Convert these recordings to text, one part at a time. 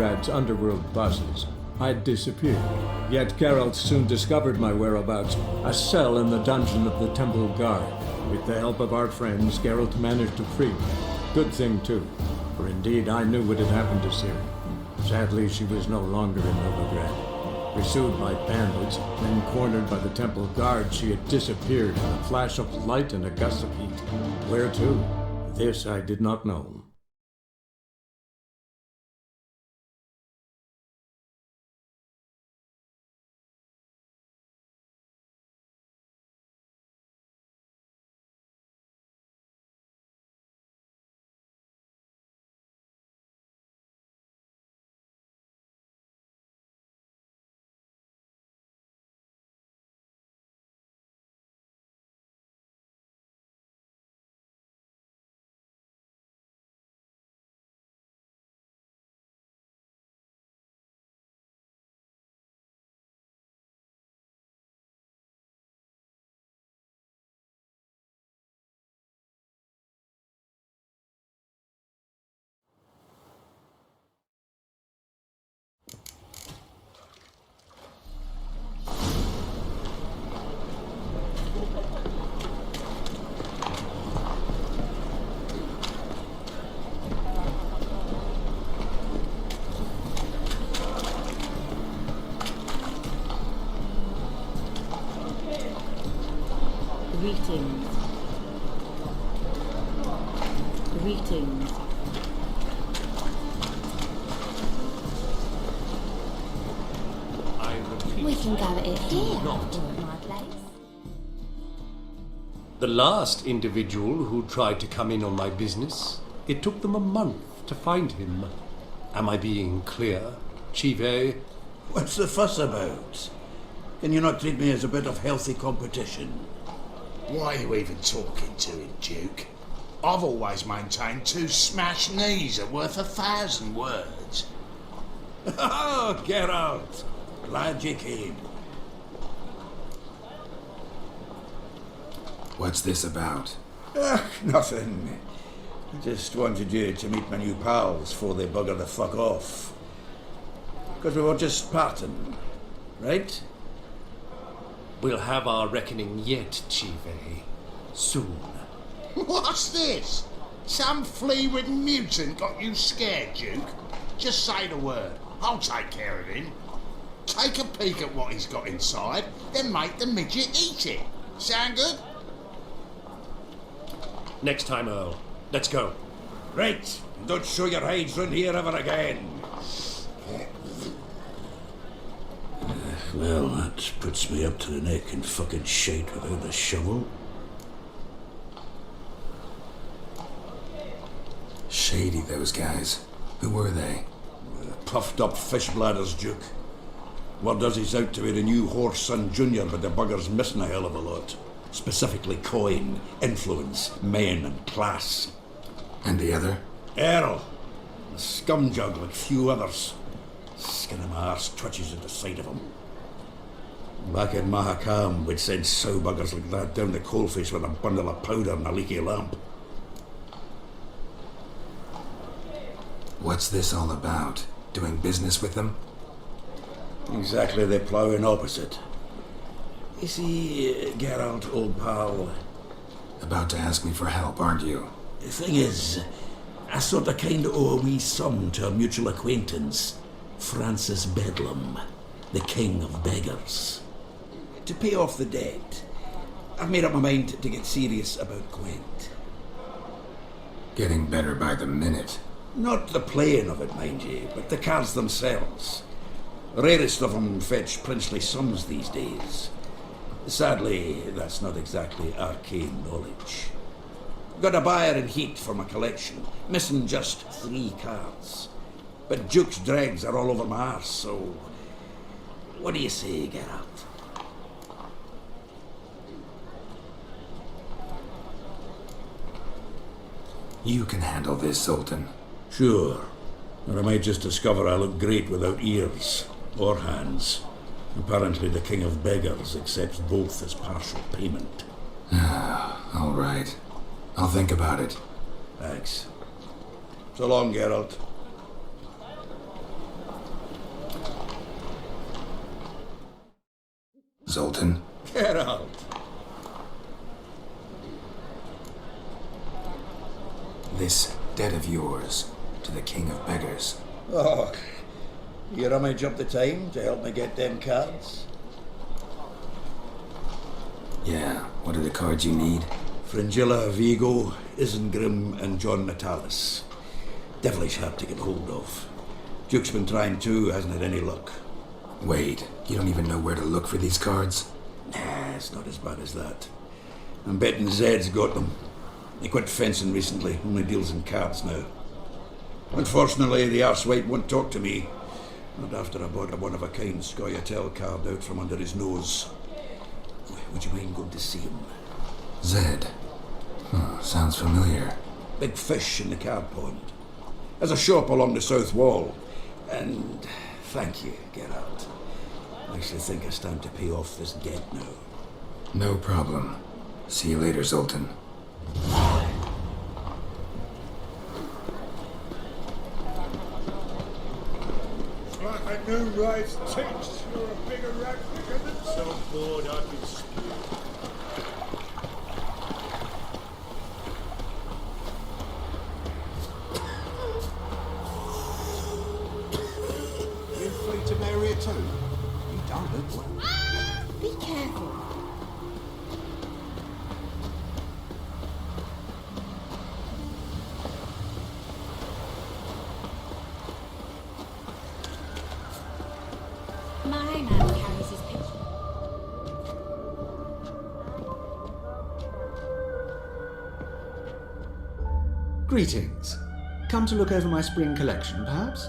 Novigrad's underworld bosses. I'd disappeared. Yet Geralt soon discovered my whereabouts, a cell in the dungeon of the Temple Guard. With the help of our friends, Geralt managed to free me. Good thing, too, for indeed I knew what had happened to Ciri. Sadly, she was no longer in Novigrad. Pursued by bandits, then cornered by the Temple Guard, she had disappeared in a flash of light and a gust of heat. Where to? This I did not know. Greetings. Greetings. I repeat, We can go at it here. not. Or at my place. The last individual who tried to come in on my business, it took them a month to find him. Am I being clear, Chive? What's the fuss about? Can you not treat me as a bit of healthy competition? Why are you even talking to him, Duke? I've always maintained 2 smashed knees are worth 1,000 words. Oh, Geralt! Glad you came. What's this about? Nothing. I just wanted you to meet my new pals before they bugger the fuck off. Because we were just parting, right? We'll have our reckoning yet, Chive. Soon. What's this? Some flea-ridden mutant got you scared, Duke? Just say the word. I'll take care of him. Take a peek at what he's got inside, then make the midget eat it. Sound good? Next time, Earl. Let's go. Right. Don't show your hides round here ever again. Well, that puts me up to the neck in fucking shite without a shovel. Shady, those guys. Who were they? Puffed up fish bladders, Duke. Word does he's out to be the new horse son junior, but the bugger's missing a hell of a lot. Specifically coin, influence, men and class. And the other? Earl. A scumjug like few others. Skin of my arse twitches at the sight of him. Back in Mahakam, we'd send sow buggers like that down the coalface with a bundle of powder and a leaky lamp. What's this all about? Doing business with them? Exactly the ploughing opposite. You see, Geralt, old pal, About to ask me for help, aren't you? the thing is, I sort of kind of owe a wee sum to a mutual acquaintance, Francis Bedlam, the king of beggars. To pay off the debt, I've made up my mind to get serious about Gwent. Getting better by the minute. Not the playing of it, mind you, but the cards themselves. Rarest of them fetch princely sums these days. Sadly, that's not exactly arcane knowledge. Got a buyer in heat for my collection, missing just 3 cards. But Duke's dregs are all over my arse, so... What do you say, Geralt? You can handle this, Sultan. Sure. Or I might just discover I look great without ears. Or hands. Apparently the king of beggars accepts both as partial payment. All right. I'll think about it. Thanks. So long, Geralt. Zoltan? Geralt. This debt of yours to the King of Beggars. Oh, you rummage up the time to help me get them cards? Yeah, what are the cards you need? Fringilla, Vigo, Isengrim, and John Natalis. Devilish hard to get hold of. Duke's been trying too, hasn't had any luck. Wait, you don't even know where to look for these cards? Nah, it's not as bad as that. I'm betting Zed's got them. He quit fencing recently, only deals in cards now. Unfortunately, the arsewite won't talk to me. Not after I bought a one-of-a-kind Scoia'tael card out from under his nose. Would you mind going to see him? Zed. Sounds familiar. Big fish in the card pond. Has a shop along the south wall. And thank you, Geralt. I actually think I stand to pay off this debt now. No problem. See you later, Zoltan. Like a new ride's teach. You're a bigger rat than the so bored I've been spewed. You free to marry her too? You don't look well. Be careful. My man carries his picture. Greetings. Come to look over my spring collection, perhaps?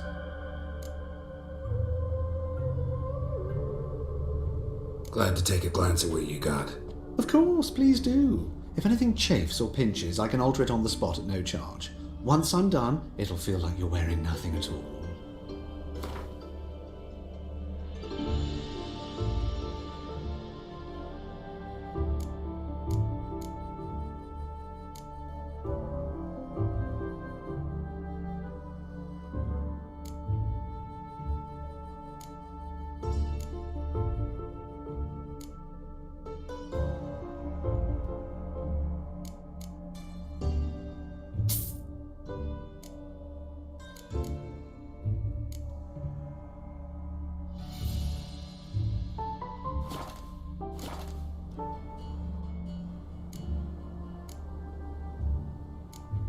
Glad to take a glance at what you got. Of course, please do. If anything chafes or pinches, I can alter it on the spot at no charge. Once I'm done, it'll feel like you're wearing nothing at all.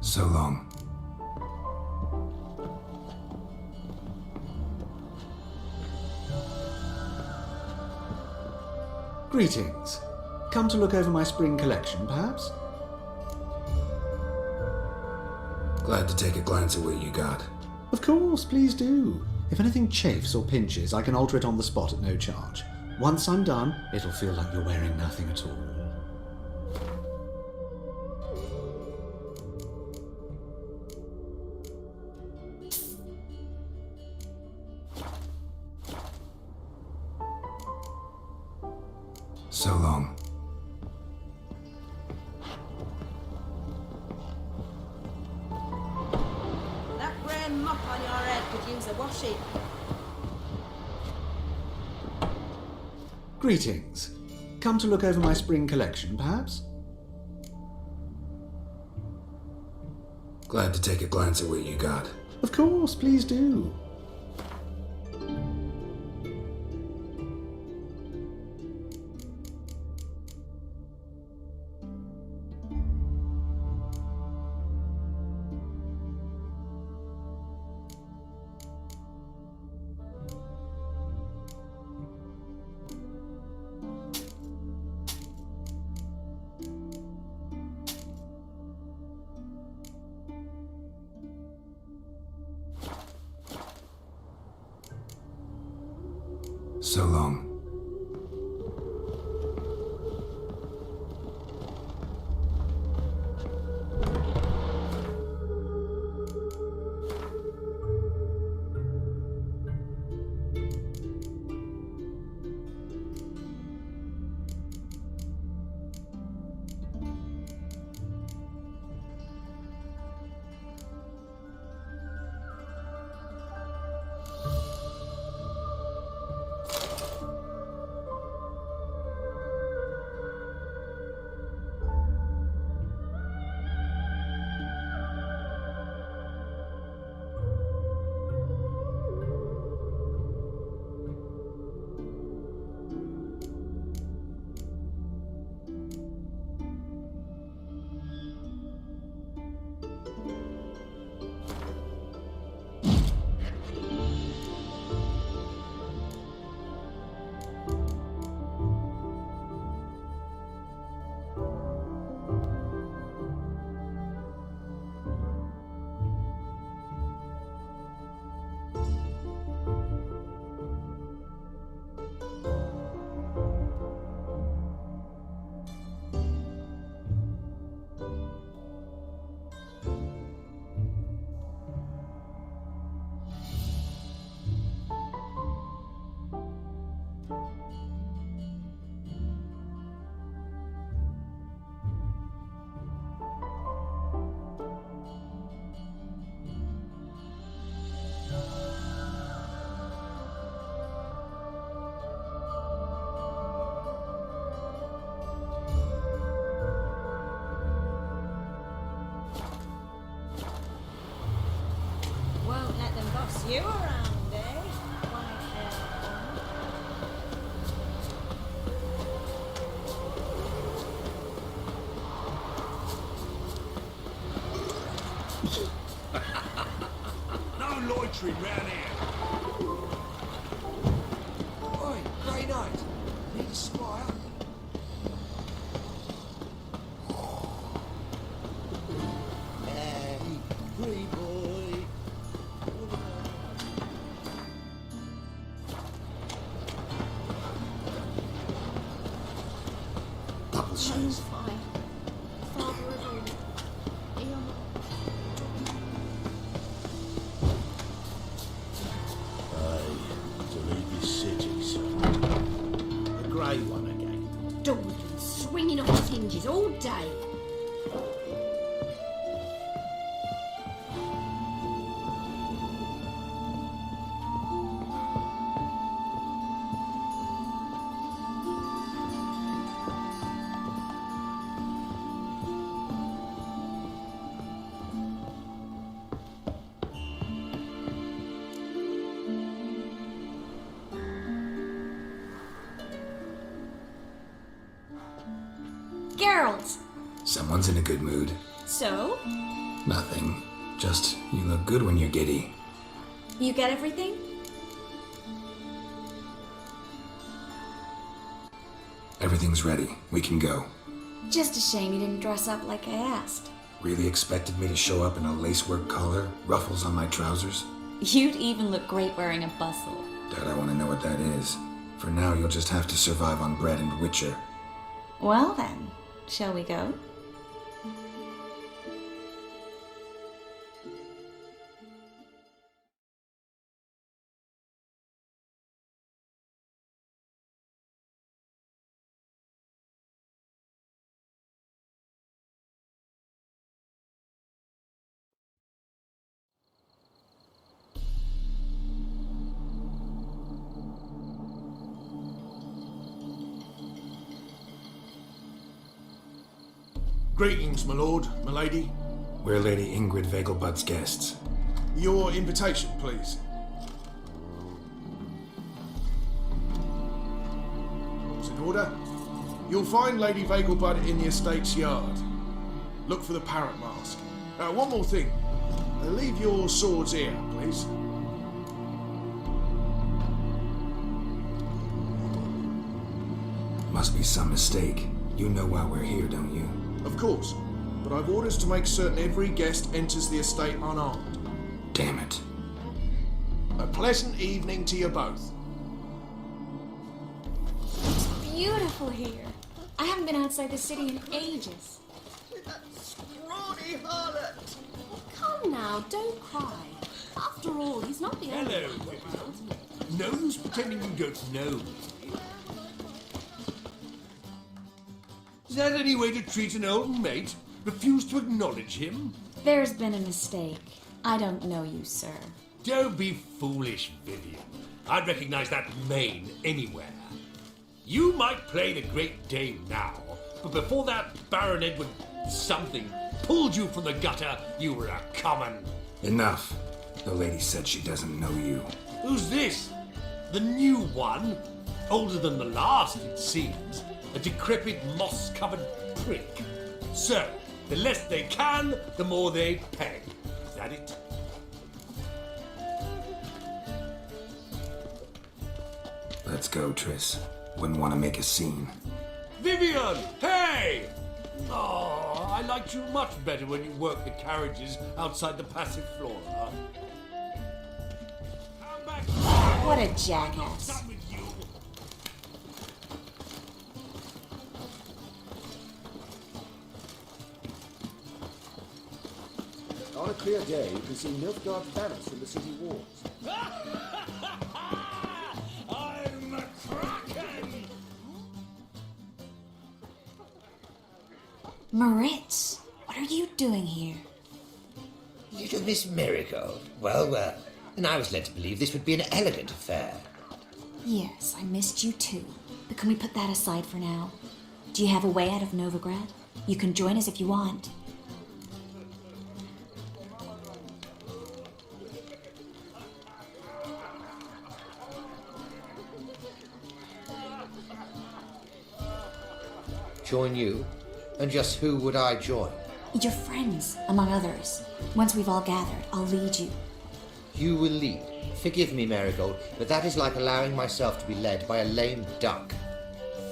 So long. Greetings. Come to look over my spring collection, perhaps? Glad to take a glance at what you got. Of course, please do. If anything chafes or pinches, I can alter it on the spot at no charge. Once I'm done, it'll feel like you're wearing nothing at all. So long. That grey mop on your head could use a washing. Greetings. Come to look over my spring collection, perhaps? Glad to take a glance at what you got. Of course, please do. So long. butchering round here. Oi, grey knight. Need a squire? Hey, free boy. Double size. Fine. Father of all. Eon. Aye, to leave his city, son. The grey one again. Doors been swinging off its hinges all day. Geralt! Someone's in a good mood. So? Nothing. Just, you look good when you're giddy. You get everything? Everything's ready. We can go. Just a shame you didn't dress up like I asked. Really expected me to show up in a lacework collar, ruffles on my trousers? You'd even look great wearing a bustle. Dad, I want to know what that is. For now, you'll just have to survive on bread and Witcher. Well then, shall we go? Greetings, my lord, my lady. We're Lady Ingrid Vegelbud's guests. Your invitation, please. All's in order. You'll find Lady Vegelbud in the estate's yard. Look for the parrot mask. One more thing. Leave your swords here, please. Must be some mistake. You know why we're here, don't you? Of course, but I've orders to make certain every guest enters the estate unarmed. Damn it. A pleasant evening to you both. It's beautiful here. I haven't been outside the city in ages. That scrawny harlot! Come now, don't cry. After all, he's not the only Hello, one. Whitfield. No use pretending you don't know me. Is that any way to treat an old mate? Refuse to acknowledge him? There's been a mistake. I don't know you, sir. Don't be foolish, Vivian. I'd recognize that mane anywhere. You might play the Great Dane now, but before that Baron Edward something pulled you from the gutter, you were a common. Enough. The lady said she doesn't know you. Who's this? The new one? Older than the last, it seems. A decrepit, moss-covered prick. So, the less they can, the more they pay. Is that it? Let's go, Triss. Wouldn't want to make a scene. Vivian! Hey! Oh, I liked you much better when you worked the carriages outside the passive flora. Come back! What a jackass. Done with you. On a clear day, you can see Nilfgaard's banners from the city walls. I'm a kraken! Moritz, what are you doing here? Little Miss Marigold. Well, well. And I was led to believe this would be an elegant affair. Yes, I missed you too. But can we put that aside for now? Do you have a way out of Novigrad? You can join us if you want. Join you? And just who would I join? Your friends, among others. Once we've all gathered, I'll lead you. You will lead. Forgive me, Marigold, but that is like allowing myself to be led by a lame duck.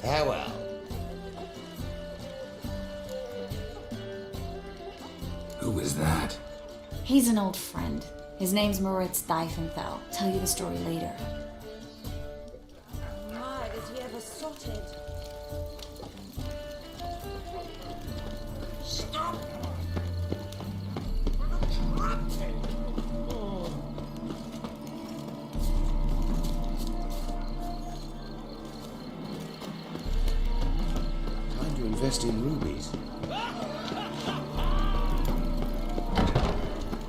Farewell. Who is that? He's an old friend. His name's Moritz Diefenthal. Tell you the story later. My, is he ever sorted? Stop! Time to invest in rubies.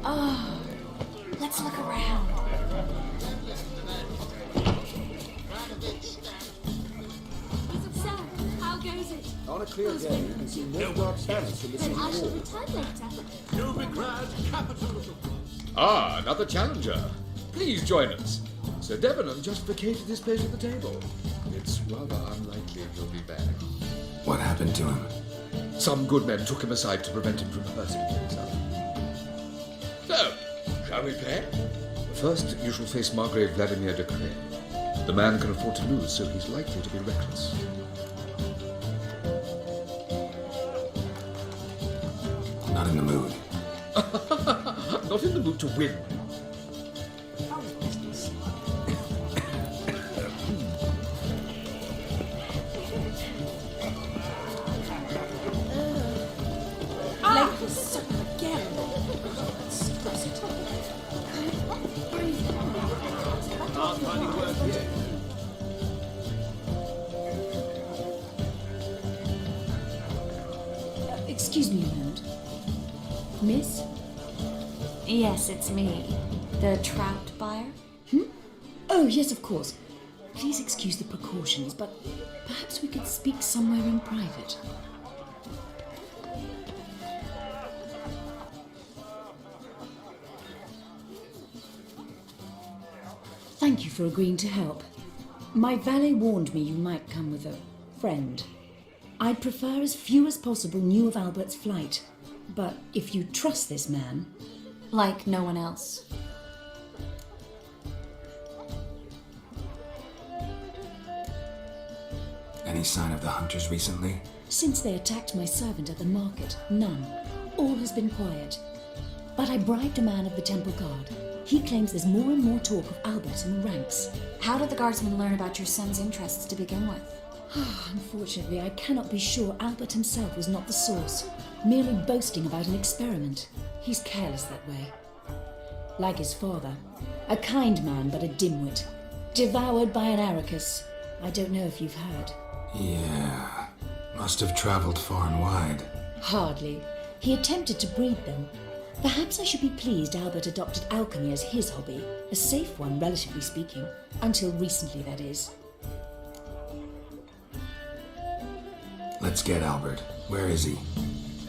Oh, let's look around. So, how goes it? On a clear day, you can see Nilfgaard's banners from the city Then I shall wall. return later. Novigrad, capital of the world. Ah, another challenger. Please join us. Sir Debenham just vacated his place at the table. It's rather unlikely he'll be back. What happened to him? Some good men took him aside to prevent him from hurting himself. So, shall we play? First, you shall face Margrave Vladimir de Cré. The man can afford to lose, so he's likely to be reckless. Not in the mood. Not in the mood to win. Excuse me a moment. Miss? Yes, it's me. The trout buyer? Oh, yes, of course. Please excuse the precautions, but perhaps we could speak somewhere in private. Thank you for agreeing to help. My valet warned me you might come with a friend. I'd prefer as few as possible knew of Albert's flight, but if you trust this man... Like no one else. Any sign of the hunters recently? Since they attacked my servant at the market, none. All has been quiet. But I bribed a man of the Temple Guard. He claims there's more and more talk of Albert in the ranks. How did the guardsmen learn about your son's interests to begin with? Unfortunately, I cannot be sure Albert himself was not the source, merely boasting about an experiment. He's careless that way. Like his father, a kind man but a dimwit, devoured by an Arrakis. I don't know if you've heard. Yeah. Must have traveled far and wide. Hardly. He attempted to breed them. Perhaps I should be pleased Albert adopted alchemy as his hobby, a safe one, relatively speaking. Until recently, that is. Let's get Albert. Where is he?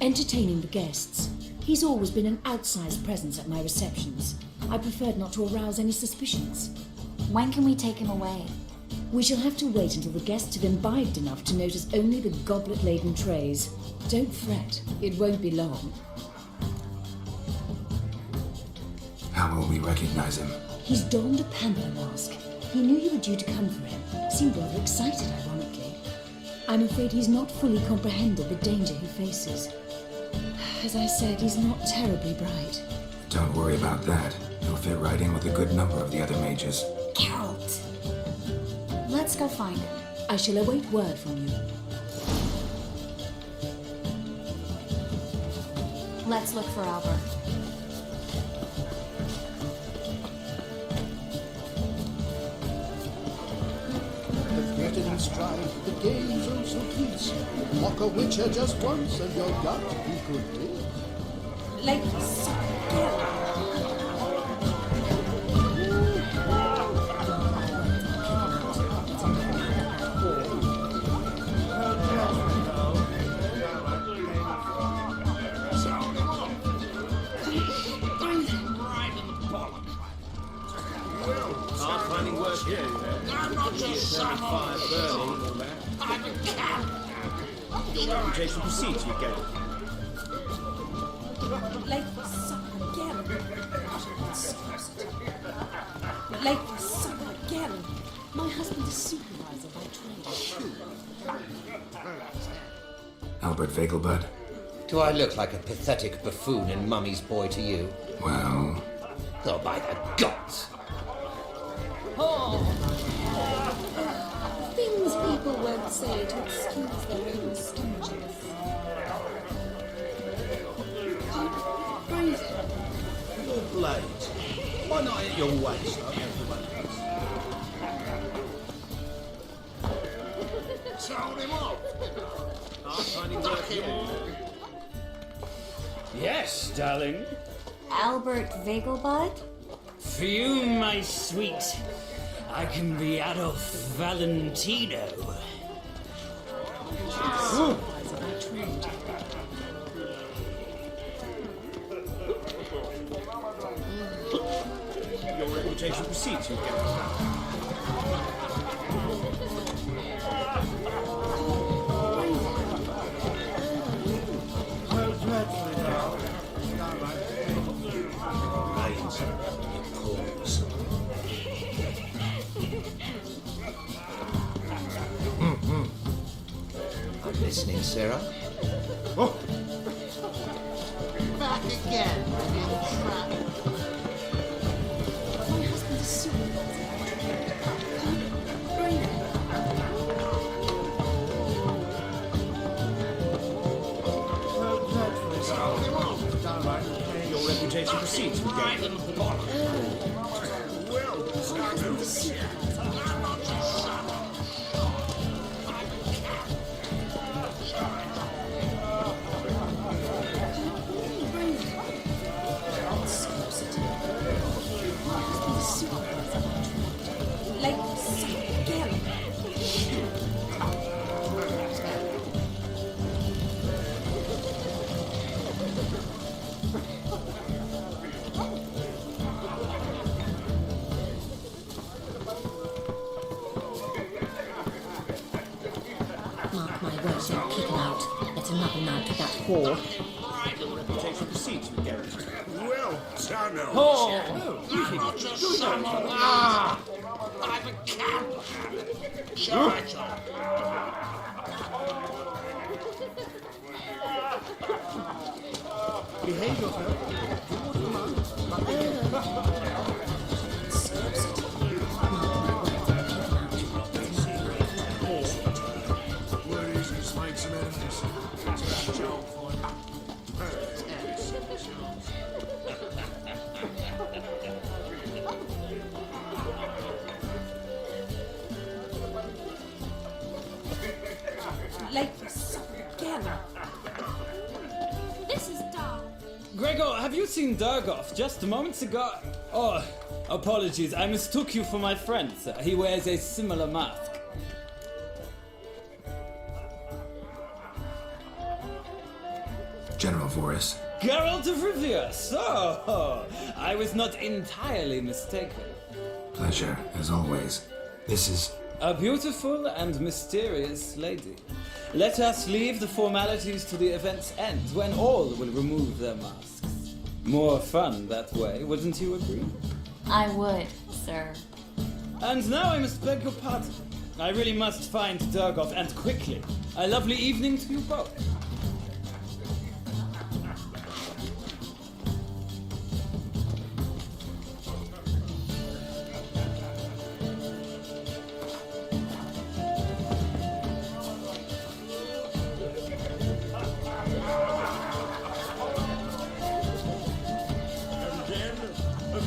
Entertaining the guests. He's always been an outsized presence at my receptions. I preferred not to arouse any suspicions. When can we take him away? We shall have to wait until the guests have imbibed enough to notice only the goblet-laden trays. Don't fret, it won't be long. How will we recognize him? He's donned a panther mask. He knew you were due to come for him. Seemed rather excited, ironically. I'm afraid he's not fully comprehended the danger he faces. As I said, he's not terribly bright. Don't worry about that. He'll fit right in with a good number of the other mages. Geralt! Let's go find him. I shall await word from you. Let's look for Albert. Get it in stride, the game's also peace. Mock a witcher just once and you're got to be good deal. Ladies, Finding work here. I'm not just some old fool. I'm a cat. Your reputation precedes you, Geralt. ladies, again. Like, son of a Geralt. My husband is supervisor by trade. Albert Vegelbud? Do I look like a pathetic buffoon and mummy's boy to you? Well... Oh, by the gods! Things people won't say to excuse their own stinginess. Your blades. Why not at your waist like everyone else? Told him off. Duck him off. Yes, darling. Albert Vegelbud? For you, my sweet, I can be Adolf Valentino. Supervisor by trade. Your reputation precedes you, Geralt. I'm listening, Sarah. Oh. Back again, you trap. My husband is supervisor by trade. Your reputation precedes you, Geralt. Like, son of a Geralt. Mark my words, you'll kick him out. Let another night with that whore. Your reputation precedes you, Geralt. Well done, old chap. I'm not your son. I'm a cat. Shall I talk? Behave yourself. Do what you must. Word is he's made some enemies. It's a job for him. Like, son of a Geralt. This is dark. Gregor, have you seen Durgoff just moments ago? Oh, apologies. I mistook you for my friend, sir. He wears a similar mask. General Voris? Geralt de Rivia! So, I was not entirely mistaken. Pleasure, as always. This is... A beautiful and mysterious lady. Let us leave the formalities to the event's end, when all will remove their masks. More fun that way, wouldn't you agree? I would, sir. And now I must beg your pardon. I really must find Durgoff, and quickly. A lovely evening to you both.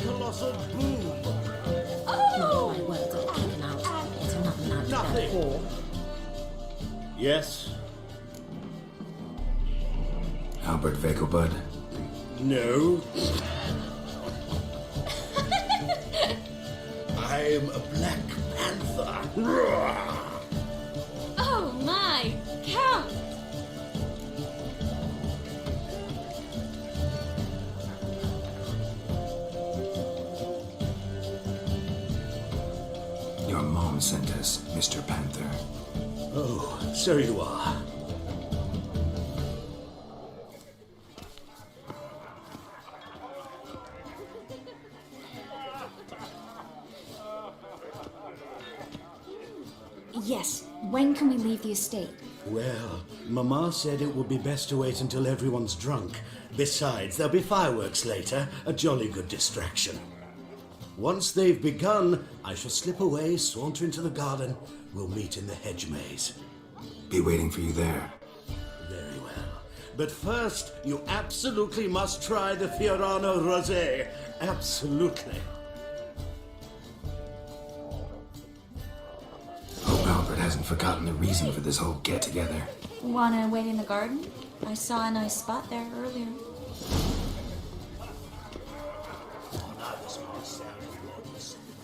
Colossal boom. Mark my words, I'll kick him out. Let another night with that whore. Yes. Albert Vegelbud? No. I'm a Black Panther. Oh my, Count! Your mom sent us, Mr. Panther. Oh, so you are. Yes, when can we leave the estate? Well, Mama said it would be best to wait until everyone's drunk. Besides, there'll be fireworks later, a jolly good distraction. Once they've begun, I shall slip away, saunter into the garden. We'll meet in the hedge maze. Be waiting for you there. Very well. But first, you absolutely must try the Fiorano Rosé. Absolutely. Hope Albert hasn't forgotten the reason for this whole get-together. Wanna wait in the garden? I saw a nice spot there earlier.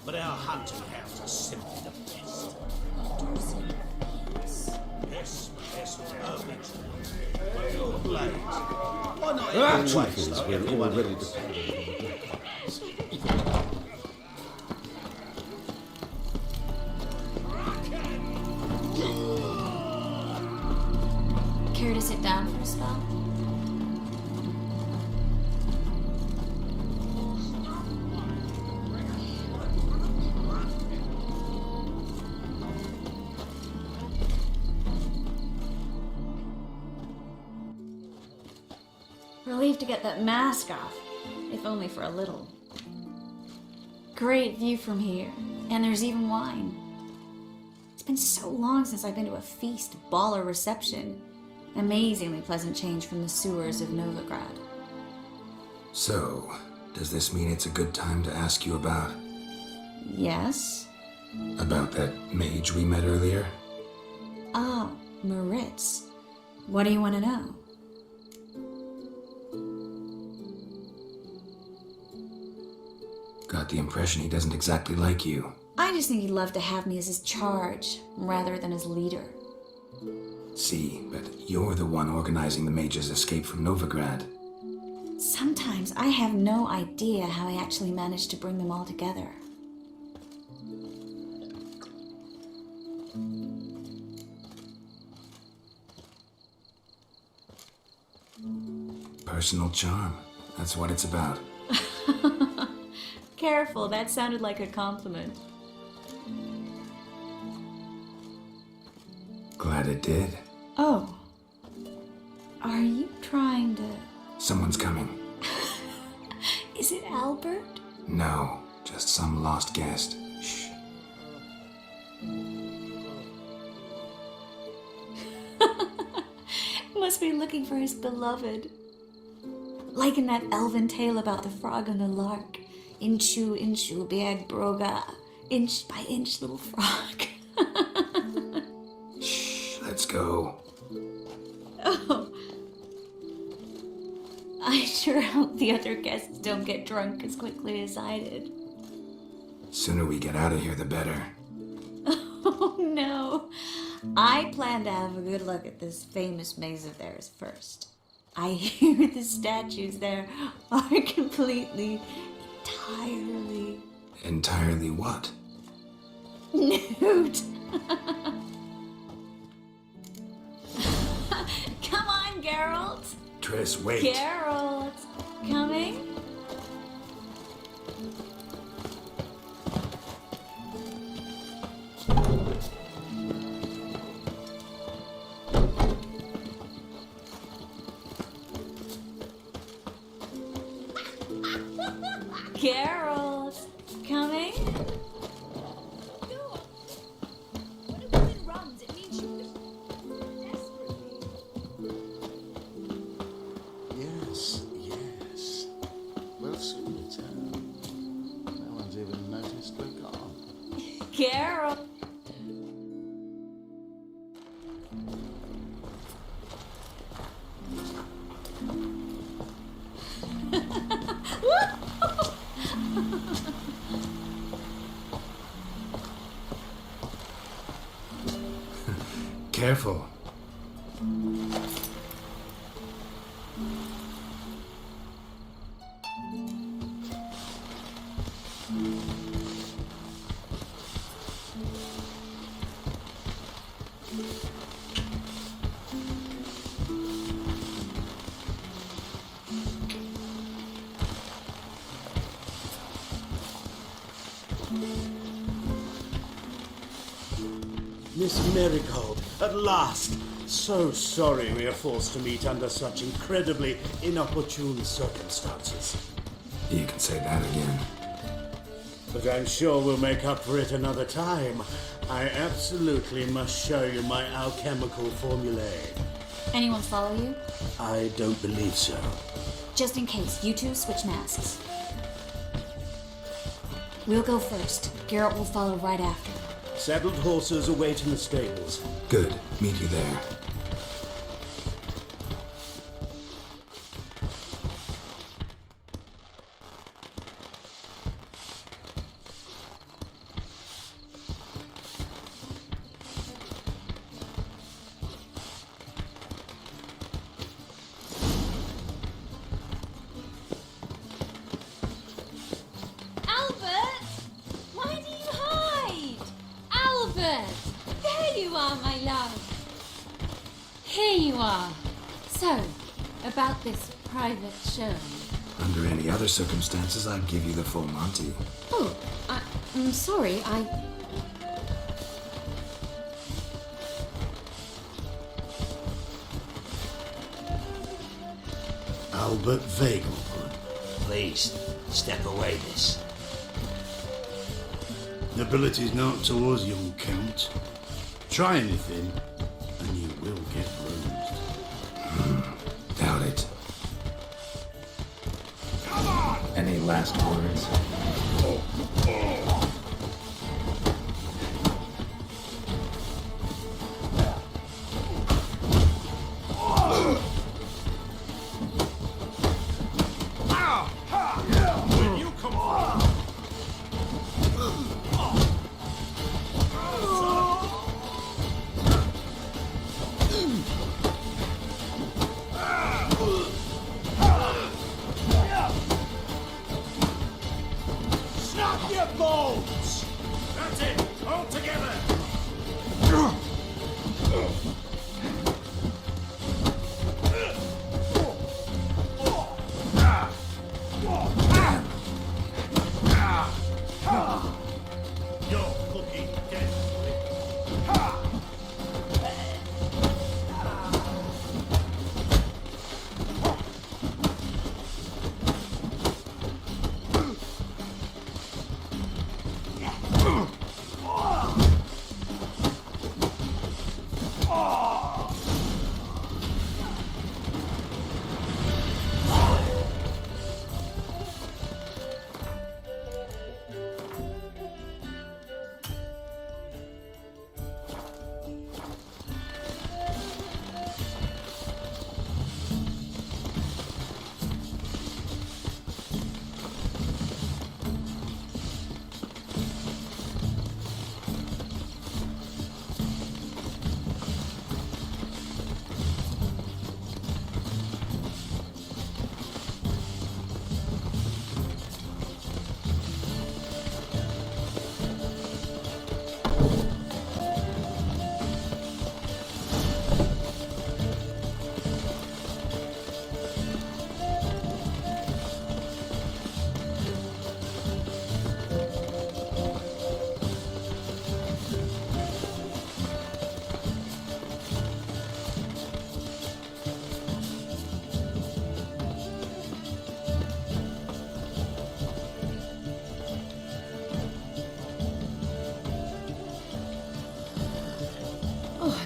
But our hunting hounds are simply the best. Yes, perfect. Your blades. Why not The everyone truth is, like we're everyone already else? dependent Care to sit down for a spell? Relieved to get that mask off, if only for a little. Great view from here, and there's even wine. It's been so long since I've been to a feast, ball, or reception. Amazingly pleasant change from the sewers of Novigrad. So, does this mean it's a good time to ask you about... Yes? about that mage we met earlier? Ah, Moritz. What do you want to know? Got the impression he doesn't exactly like you. I just think he'd love to have me as his charge, rather than his leader. See, but you're the one organizing the mage's escape from Novigrad. Sometimes I have no idea how I actually managed to bring them all together. Personal charm. That's what it's about. Careful, that sounded like a compliment. Glad it did. Oh. Are you trying to... Someone's coming. Is it Albert? No, just some lost guest. Shh. Must be looking for his beloved. Like in that elven tale about the frog and the lark. Inchu, inchu, bag broga. Inch by inch, little frog. Shh, let's go. Oh. I sure hope the other guests don't get drunk as quickly as I did. Sooner we get out of here, the better. Oh no. I plan to have a good look at this famous maze of theirs first. I hear the statues there are completely, entirely... Entirely what? Nude. Come on, Geralt. Triss, wait. Geralt, coming? Geralt, coming? Yes, yes. We'll soon return. No one's even noticed we're gone. Geralt. Careful. Miss Marigold, at last! So sorry we are forced to meet under such incredibly inopportune circumstances. You can say that again. But I'm sure we'll make up for it another time. I absolutely must show you my alchemical formulae. Anyone follow you? I don't believe so. Just in case, you two switch masks. We'll go first. Geralt will follow right after. Saddled horses await in the stables. Good. Meet you there. This private show. Under any other circumstances, I'd give you the full Monty. Oh, I'm sorry, Albert Weigel. Please, step away, miss. Nobility's not towards young Count. Try anything, and you will get bruised. Doubt it. Come on! Any last words? When you come on! Snap your bones! That's it! All together! You're looking dead.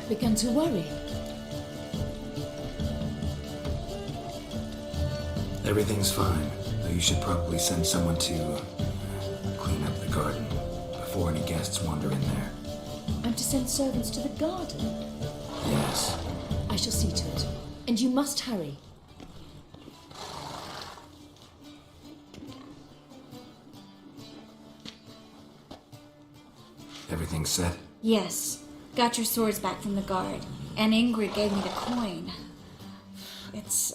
Began to worry. Everything's fine, though you should probably send someone to clean up the garden before any guests wander in there. I'm to send servants to the garden? Yes. I shall see to it. And you must hurry. Everything set? Yes. Got your swords back from the guard. And Ingrid gave me the coin. It's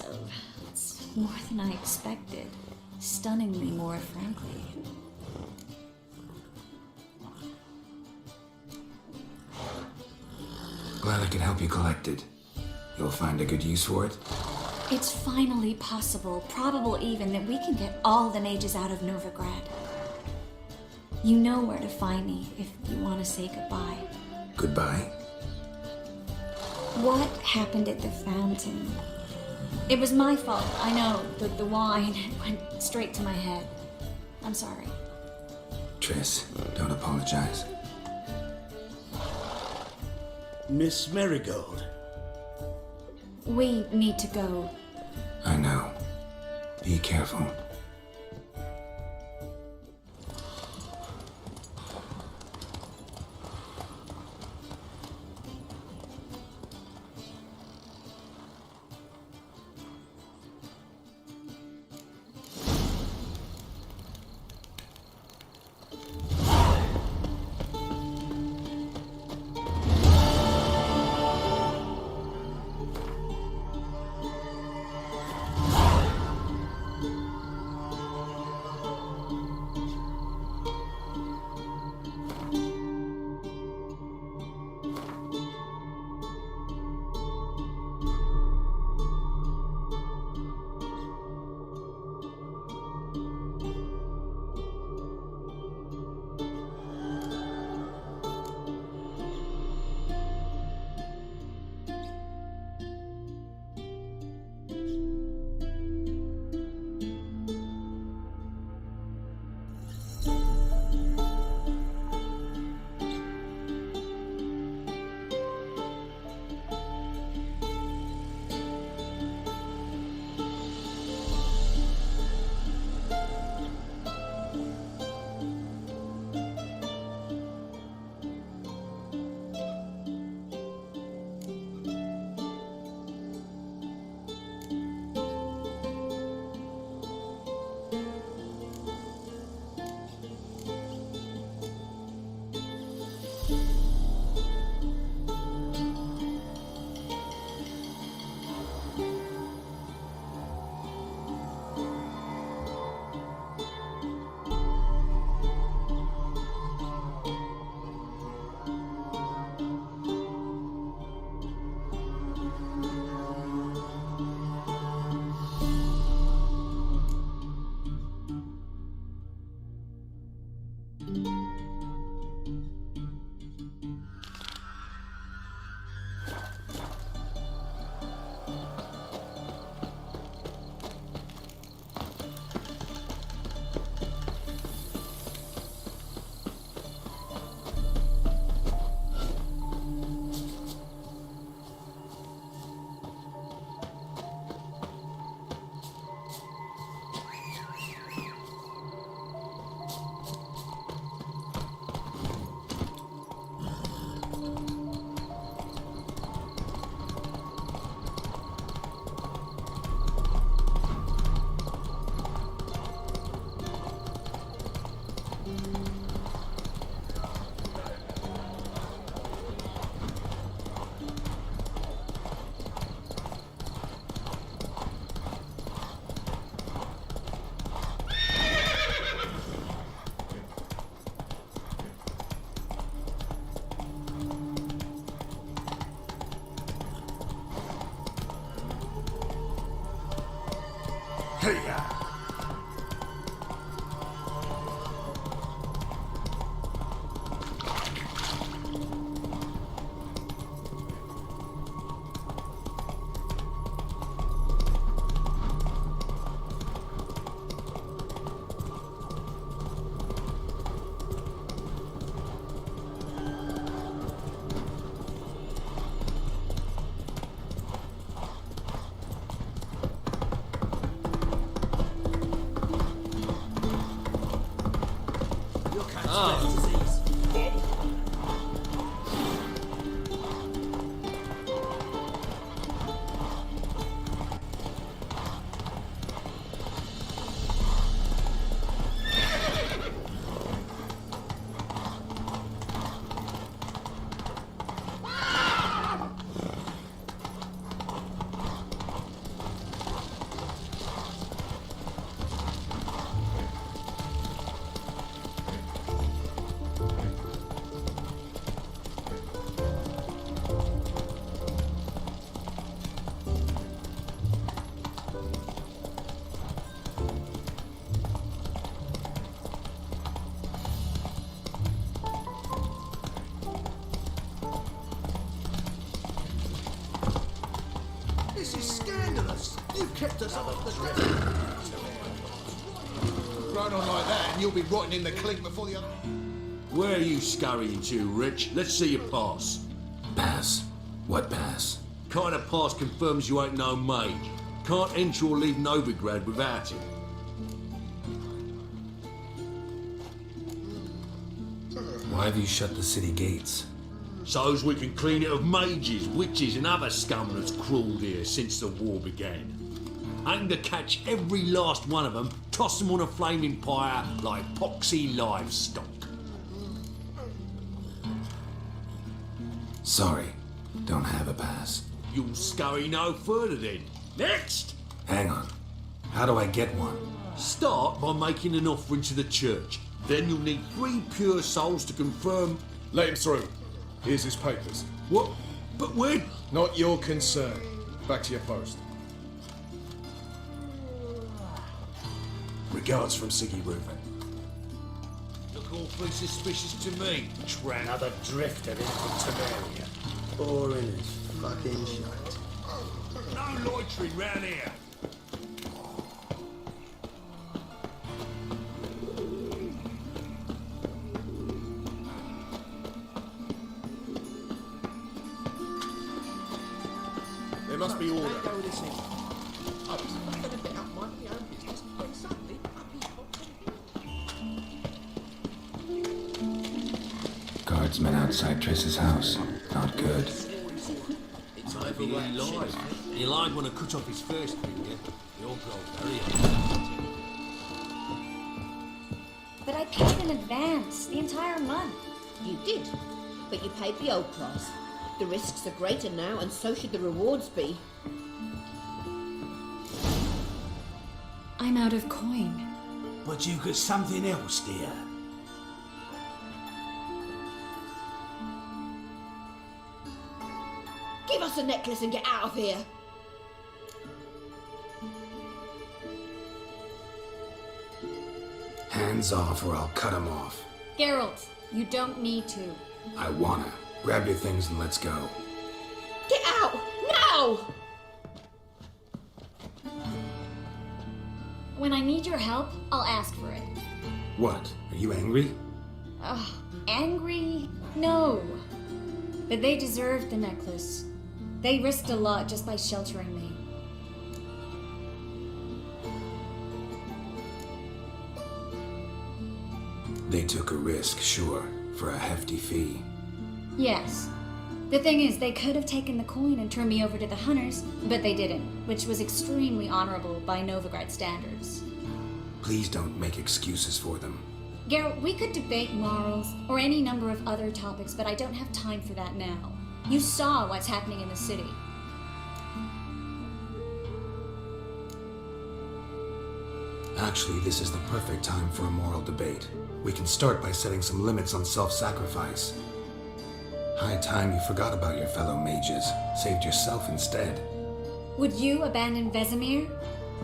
more than I expected. Stunningly more, frankly. Glad I could help you collect it. You'll find a good use for it? It's finally possible, probable even, that we can get all the mages out of Novigrad. You know where to find me if you want to say goodbye. Goodbye? What happened at the fountain? It was my fault, I know. The wine went straight to my head. I'm sorry. Triss, don't apologize. Miss Marigold. We need to go. I know. Be careful. tripped us off the drift. Run on like that and you'll be rotting in the clink before the other... Where are you scurrying to, Rich? Let's see your pass. Pass? What pass? Kind of pass confirms you ain't no mage. Can't enter or leave Novigrad without it. Why have you shut the city gates? So's we can clean it of mages, witches and other scum that's crawled here since the war began. Aim to catch every last one of them, toss them on a flaming pyre like poxy livestock. Sorry, don't have a pass. You'll scurry no further then. Next! Hang on. How do I get one? Start by making an offering to the church. Then you'll need 3 pure souls to confirm... Let him through. Here's his papers. What? But when? Not your concern. Back to your post. Regards from Siggy Reuven. Look awfully suspicious to me, tramp. Another drifter in Norteamérica. Boring as fucking shite. No loitering round here. There must be order. Guardsmen outside Triss's house. Not good. Maybe he lied. He lied when I cut off his first finger. He'll grow very upset. But I paid in advance, the entire month. You did, but you paid the old price. The risks are greater now, and so should the rewards be. I'm out of coin. But you got something else, dear. Give us a necklace and get out of here. Hands off or I'll cut 'em off. Geralt, you don't need to. I wanna. Grab your things and let's go. Get out! Now! When I need your help, I'll ask for it. What? Are you angry? Angry? No. But they deserved the necklace. They risked a lot just by sheltering me. They took a risk, sure, for a hefty fee. Yes. The thing is, they could have taken the coin and turned me over to the hunters, but they didn't, which was extremely honorable by Novigrad standards. Please don't make excuses for them. Geralt, we could debate morals or any number of other topics, but I don't have time for that now. You saw what's happening in the city. Actually, this is the perfect time for a moral debate. We can start by setting some limits on self-sacrifice. High time you forgot about your fellow mages, saved yourself instead. Would you abandon Vesemir?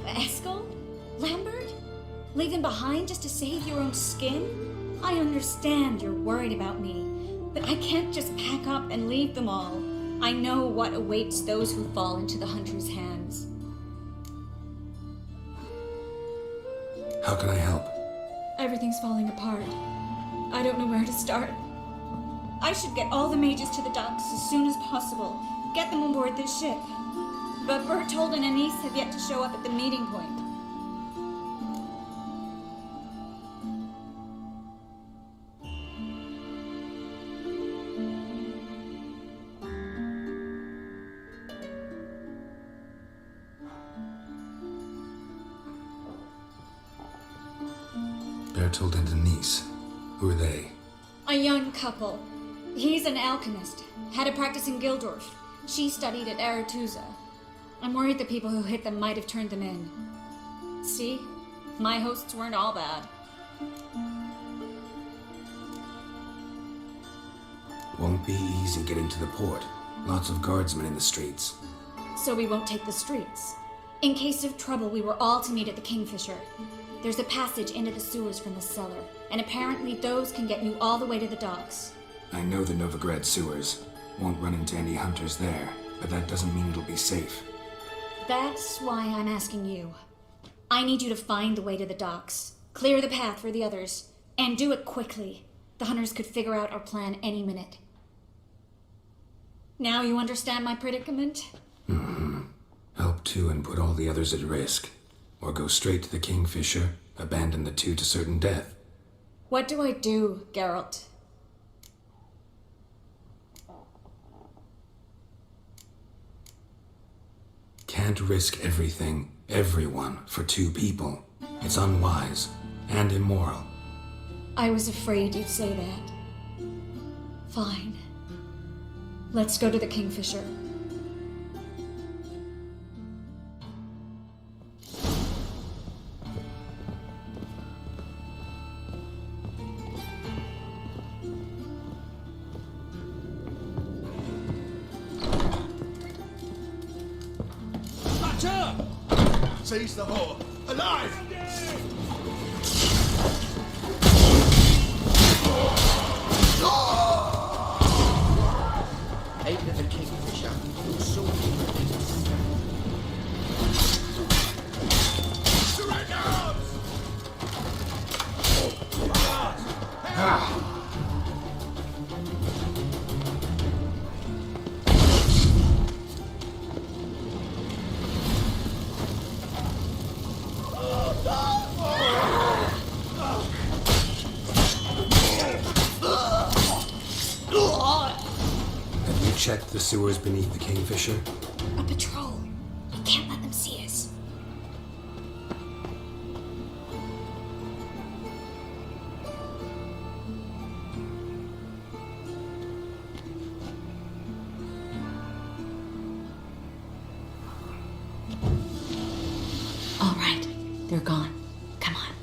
Eskel? Lambert? Leave them behind just to save your own skin? I understand you're worried about me, but I can't just pack up and leave them all. I know what awaits those who fall into the hunter's hands. How can I help? Everything's falling apart. I don't know where to start. I should get all the mages to the docks as soon as possible. Get them aboard this ship. But Bertold and Anise have yet to show up at the meeting point. Bertold and Denise. Who are they? A young couple. He's an alchemist. Had a practice in Gildorf. She studied at Aretuza. I'm worried the people who hit them might have turned them in. See? My hosts weren't all bad. Won't be easy getting to the port. Lots of guardsmen in the streets. So we won't take the streets. In case of trouble, we were all to meet at the Kingfisher. There's a passage into the sewers from the cellar, and apparently those can get you all the way to the docks. I know the Novigrad sewers. Won't run into any hunters there, but that doesn't mean it'll be safe. That's why I'm asking you. I need you to find the way to the docks, clear the path for the others, and do it quickly. The hunters could figure out our plan any minute. Now you understand my predicament? Help two and put all the others at risk. Or go straight to the Kingfisher, abandon the two to certain death. What do I do, Geralt? Can't risk everything, everyone, for two people. It's unwise and immoral. I was afraid you'd say that. Fine. Let's go to the Kingfisher. Seize the whore! Alive! Aim at the Kingfisher. You'll soon be released. Surrender arms! Check the sewers beneath the Kingfisher. A patrol. We can't let them see us. All right, they're gone. Come on.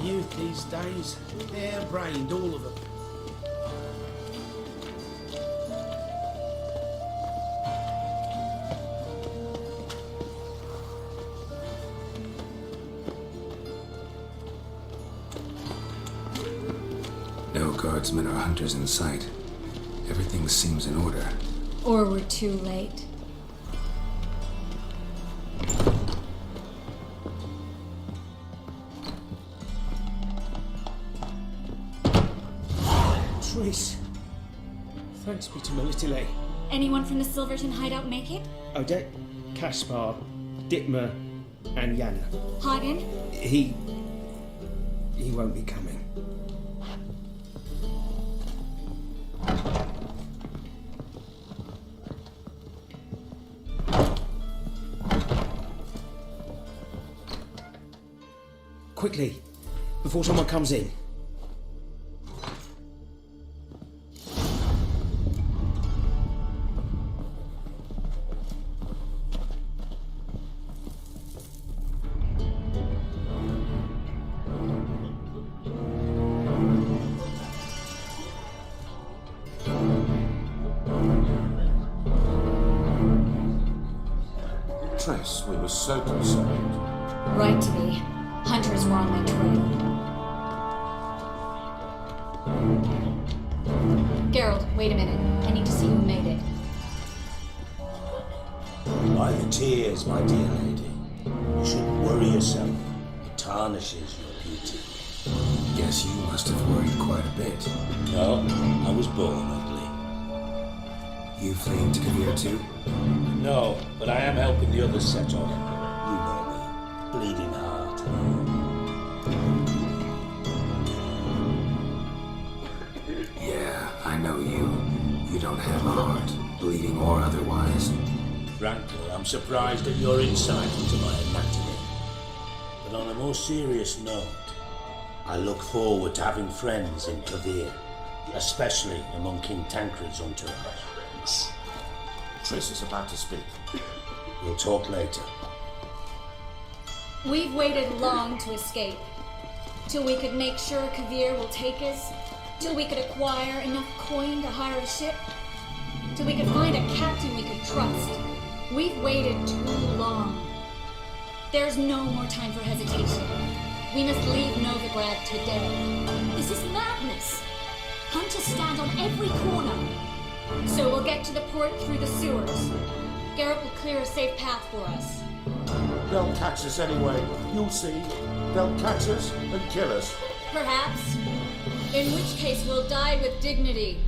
Youth these days, hair-brained, all of them. No guardsmen or hunters in sight. Everything seems in order. Or we're too late. Trace. Thanks be to my little lady. Anyone from the Silverton hideout make it? Odette, Kaspar, Dittmer, and Yana. Hagen? He won't be coming. Quickly, before someone comes in. Trace, we were so concerned. Right to be. Hunters were on my trail. Geralt, wait a minute. I need to see who made it. By the tears, my dear lady. You shouldn't worry yourself. It tarnishes your beauty. Guess you must have worried quite a bit. No, I was born ugly. You fleeing to Kavir too? No, but I am helping the others set off. You know me. Bleeding heart. Yeah, I know you. You don't have a heart, bleeding or otherwise. Frankly, I'm surprised at your insight into my anatomy. But on a more serious note, I look forward to having friends in Kavir, especially among King Tancred's entourage. Trace is about to speak. We'll talk later. We've waited long to escape. Till we could make sure Kavir will take us. Till we could acquire enough coin to hire a ship. Till we could find a captain we could trust. We've waited too long. There's no more time for hesitation. We must leave Novigrad today. This is madness. Hunters stand on every corner. So we'll get to the port through the sewers. Geralt will clear a safe path for us. They'll catch us anyway. You'll see. They'll catch us and kill us. Perhaps. In which case we'll die with dignity.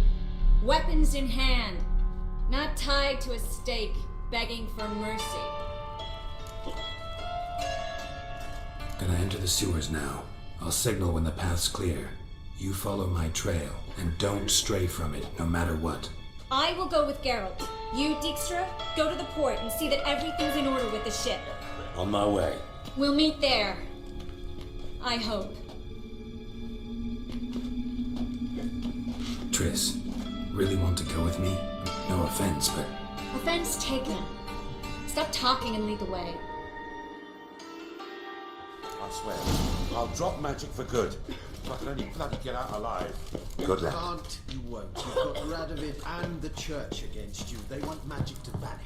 Weapons in hand. Not tied to a stake, begging for mercy. Gonna enter the sewers now. I'll signal when the path's clear. You follow my trail, and don't stray from it, no matter what. I will go with Geralt. You, Dijkstra, go to the port and see that everything's in order with the ship. On my way. We'll meet there. I hope. Triss, really want to go with me? No offense, but... Offense taken. Stop talking and lead the way. I swear, I'll drop magic for good. If I can only bloody get out alive. Good luck. Can't, you won't. You've got Radomir and the church against you. They want magic to vanish.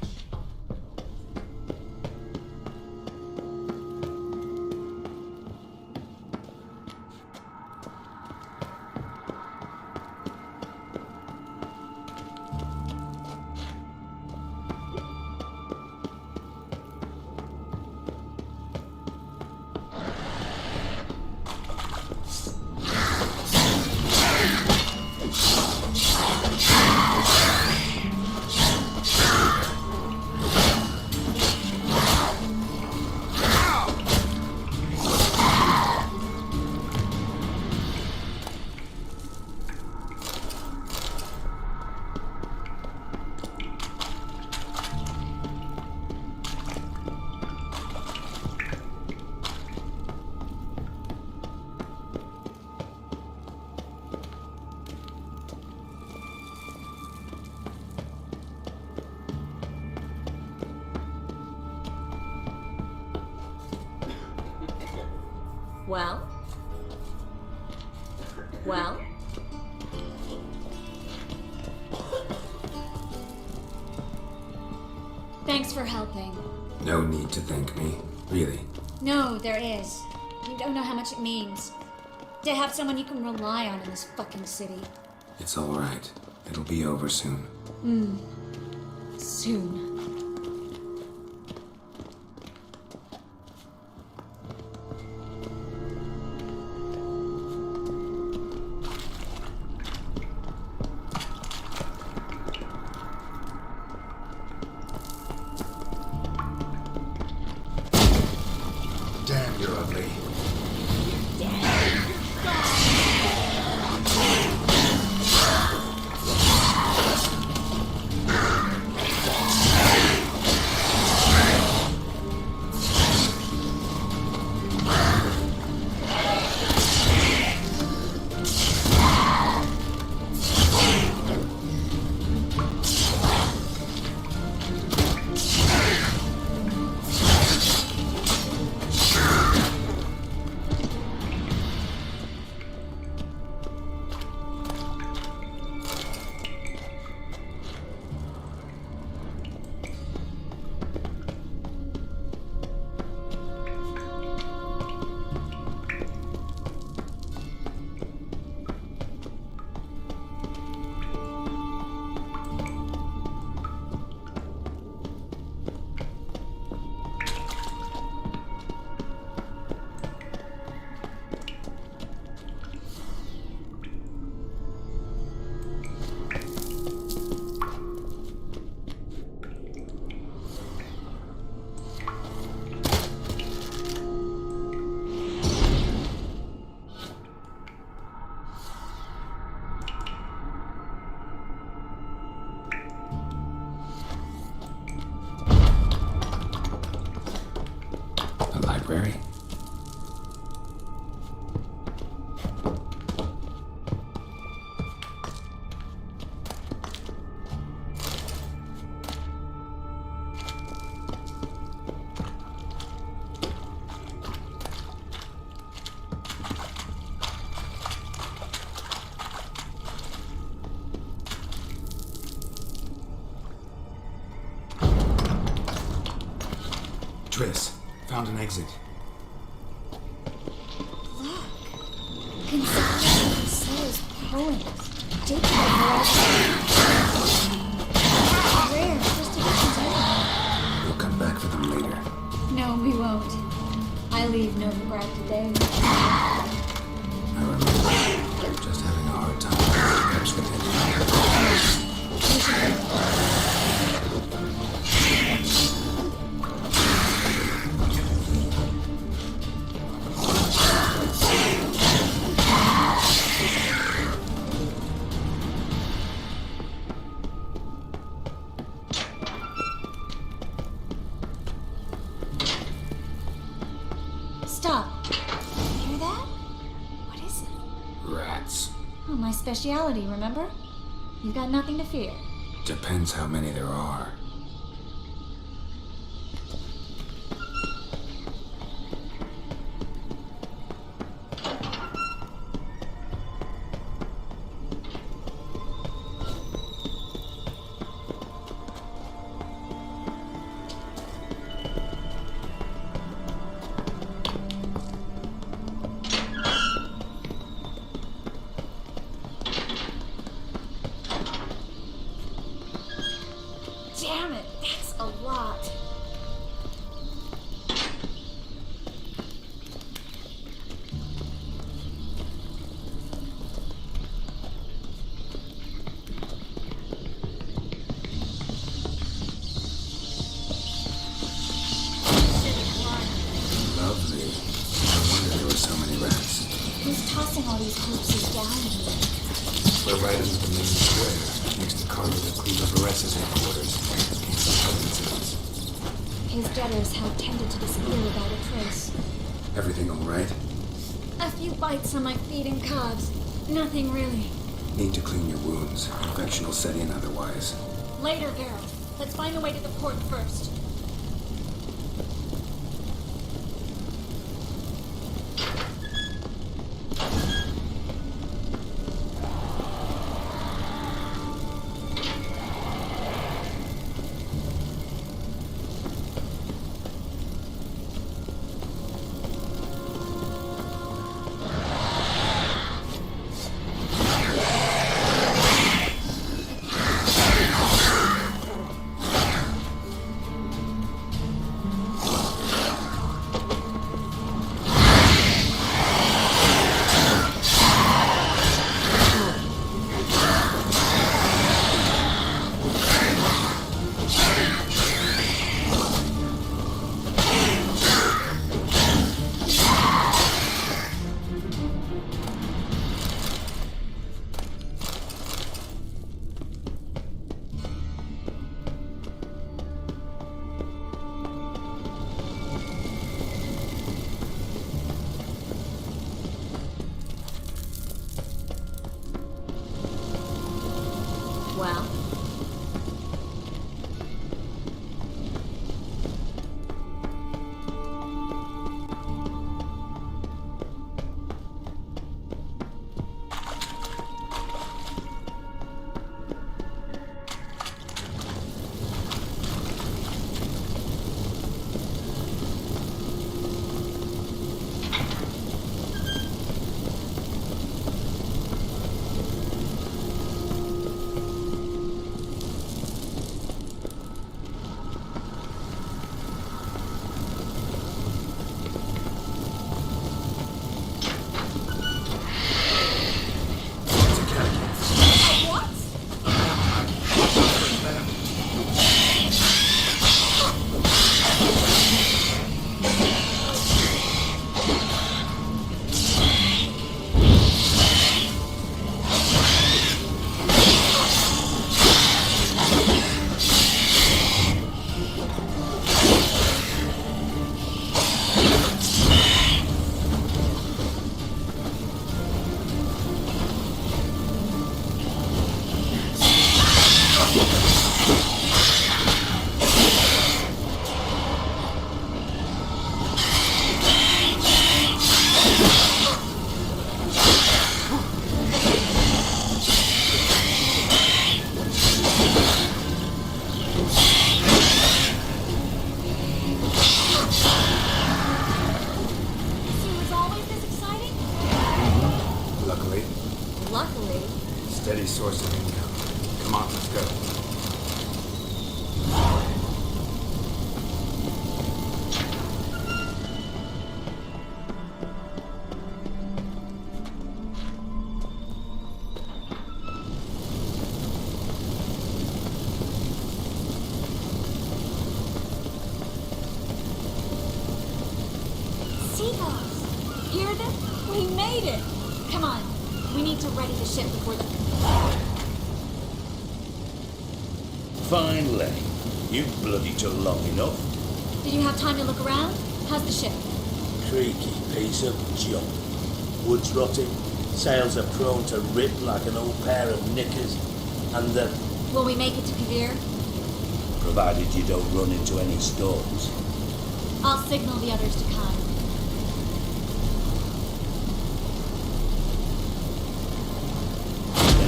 Well? Well? Thanks for helping. No need to thank me, really. No, there is. You don't know how much it means. To have someone you can rely on in this fucking city. It's all right. It'll be over soon. Soon. Damn, you're ugly. Triss, found an exit. Conception says poems. Digital horizon. Rare, just to get today. We'll come back for them later. No, we won't. I leave no regret today. I remember just having a hard time catch with Stop. Hear that? What is it? rats. Oh, my speciality, remember? You've got nothing to fear. Depends how many there are. Damn it, that's a lot. Lovely. No wonder there were so many rats. Who's tossing all these corpses down here? We're right into the main square, next to Carlo de Vares's headquarters. His debtors have tended to disappear without a trace. Everything all right? A few bites on my feet and calves. Nothing really. Need to clean your wounds. Infection will set in otherwise. Later, Geralt. Let's find a way to the port first. Well, Come on, let's go. Seagulls! Hear them? We made it! Come on, we need to ready the ship before the... Finally. You bloody took long enough. Did you have time to look around? How's the ship? Creaky piece of junk. Wood's rotting, sails are prone to rip like an old pair of knickers, and the... Will we make it to Kavir? Provided you don't run into any storms. I'll signal the others to come.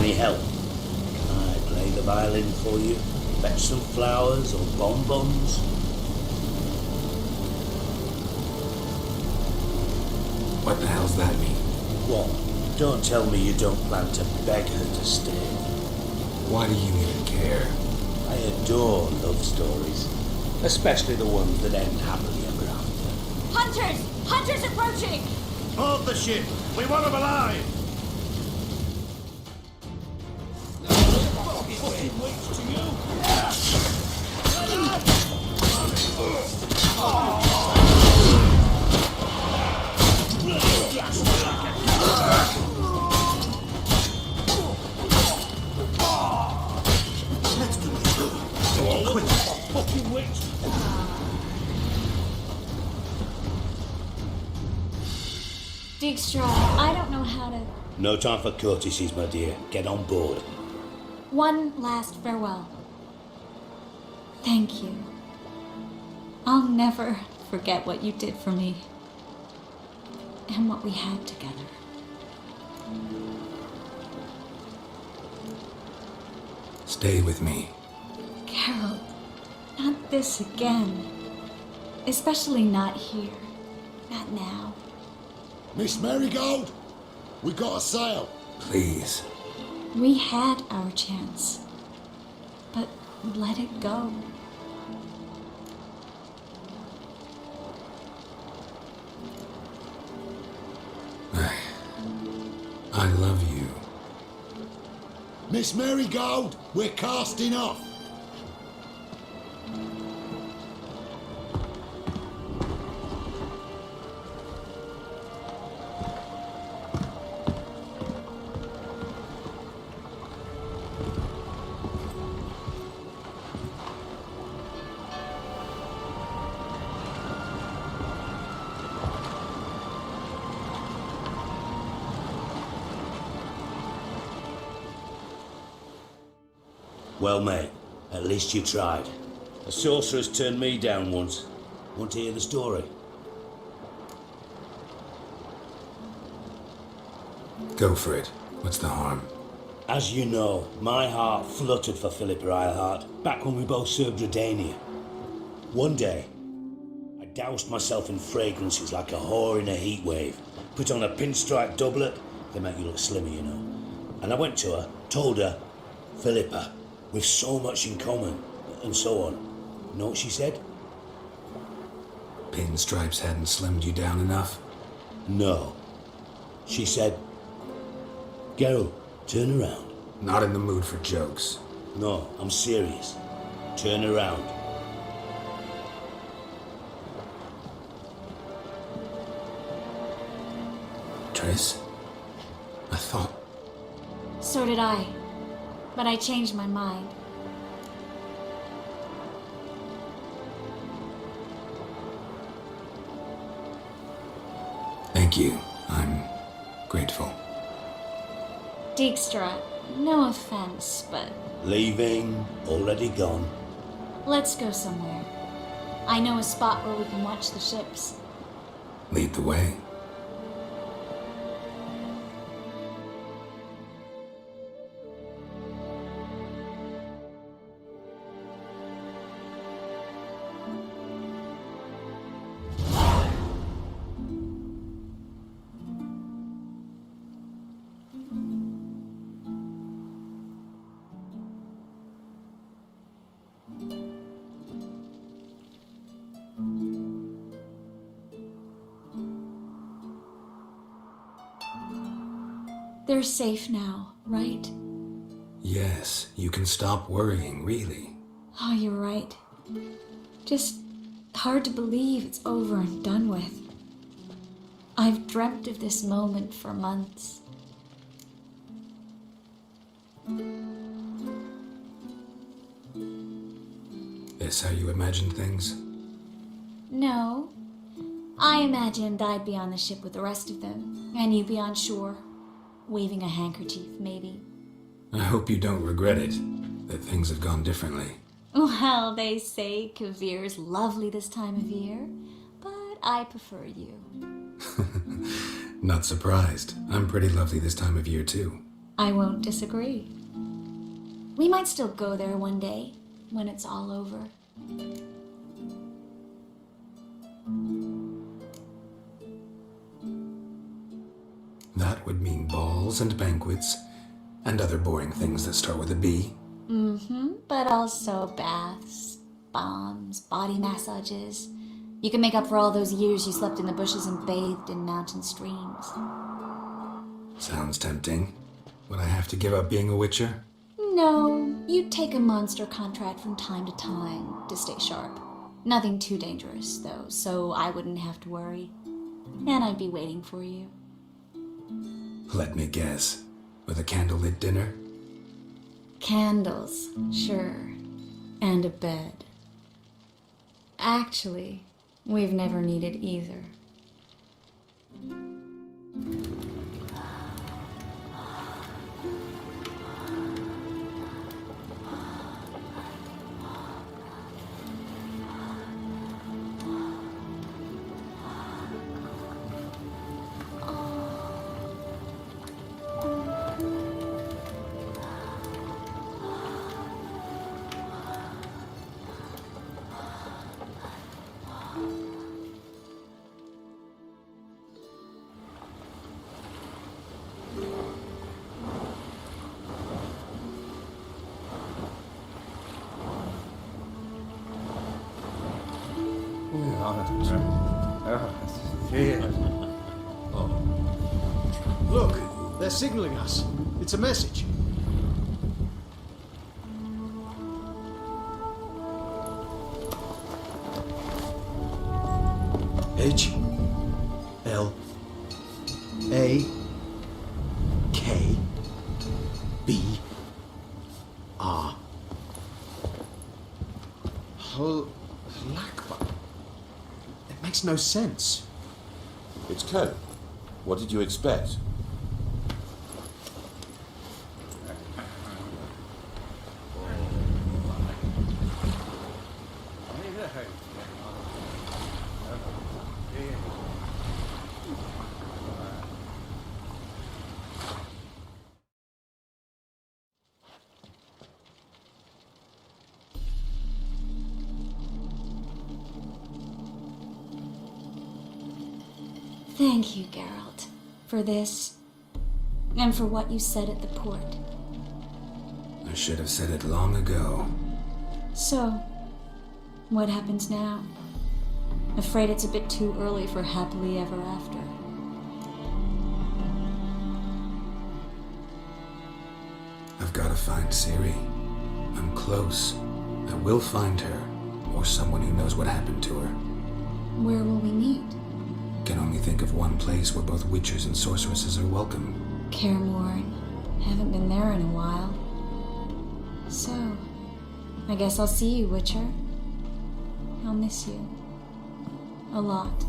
Any help? Can I play the violin for you? Fetch some flowers or bonbons? What the hell's that mean? What? Don't tell me you don't plan to beg her to stay. Why do you even care? I adore love stories. Especially the ones that end happily ever after. Hunters! Hunters approaching! Hold the ship! We want them alive! Dijkstra, I don't know how to... No time for courtesies, my dear. Get on board. One last farewell. Thank you. I'll never forget what you did for me. And what we had together. Stay with me. Geralt, not this again. Especially not here. Not now. Miss Marigold, we got a sail. Please. We had our chance. But let it go. I love you. Miss Marigold, we're casting off. Well, mate, at least you tried. A sorceress turned me down once. Want to hear the story? Go for it. What's the harm? As you know, my heart fluttered for Philippa Eilhart back when we both served Redania. One day, I doused myself in fragrances like a whore in a heat wave. Put on a pinstripe doublet, they make you look slimmer, you know. And I went to her, told her, Philippa, we've so much in common, and so on. You know what she said? Pinstripes hadn't slimmed you down enough? No. She said, Geralt, turn around. Not in the mood for jokes. No, I'm serious. Turn around. Triss? I thought... So did I. But I changed my mind. Thank you. I'm grateful. Dijkstra, no offense, but... Leaving, already gone. Let's go somewhere. I know a spot where we can watch the ships. Lead the way. They're safe now, right? Yes, you can stop worrying, really. Oh, you're right. Just hard to believe it's over and done with. I've dreamt of this moment for months. This how you imagined things? No. I imagined I'd be on the ship with the rest of them, and you'd be on shore, waving a handkerchief, maybe. I hope you don't regret it, that things have gone differently. Well, they say Kavir's lovely this time of year, but I prefer you. Not surprised. I'm pretty lovely this time of year, too. I won't disagree. We might still go there one day, when it's all over. That would mean balls and banquets, and other boring things that start with a B. But also baths, bombs, body massages. You can make up for all those years you slept in the bushes and bathed in mountain streams. Sounds tempting. Would I have to give up being a witcher? No, you'd take a monster contract from time to time to stay sharp. Nothing too dangerous, though, so I wouldn't have to worry. And I'd be waiting for you. Let me guess. With a candlelit dinner? Candles, sure. And a bed. Actually, we've never needed either. Look, they're signaling us. It's a message. H L A K B R. Lakba. It makes no sense. It's code. What did you expect? Thank you, Geralt, for this, and for what you said at the port. I should have said it long ago. So, what happens now? Afraid it's a bit too early for happily ever after. I've got to find Ciri. I'm close. I will find her, or someone who knows what happened to her. Where will we meet? Can only think of one place where both witchers and sorceresses are welcome. Cairmorn. Haven't been there in a while. So, I guess I'll see you, Witcher. I'll miss you. A lot.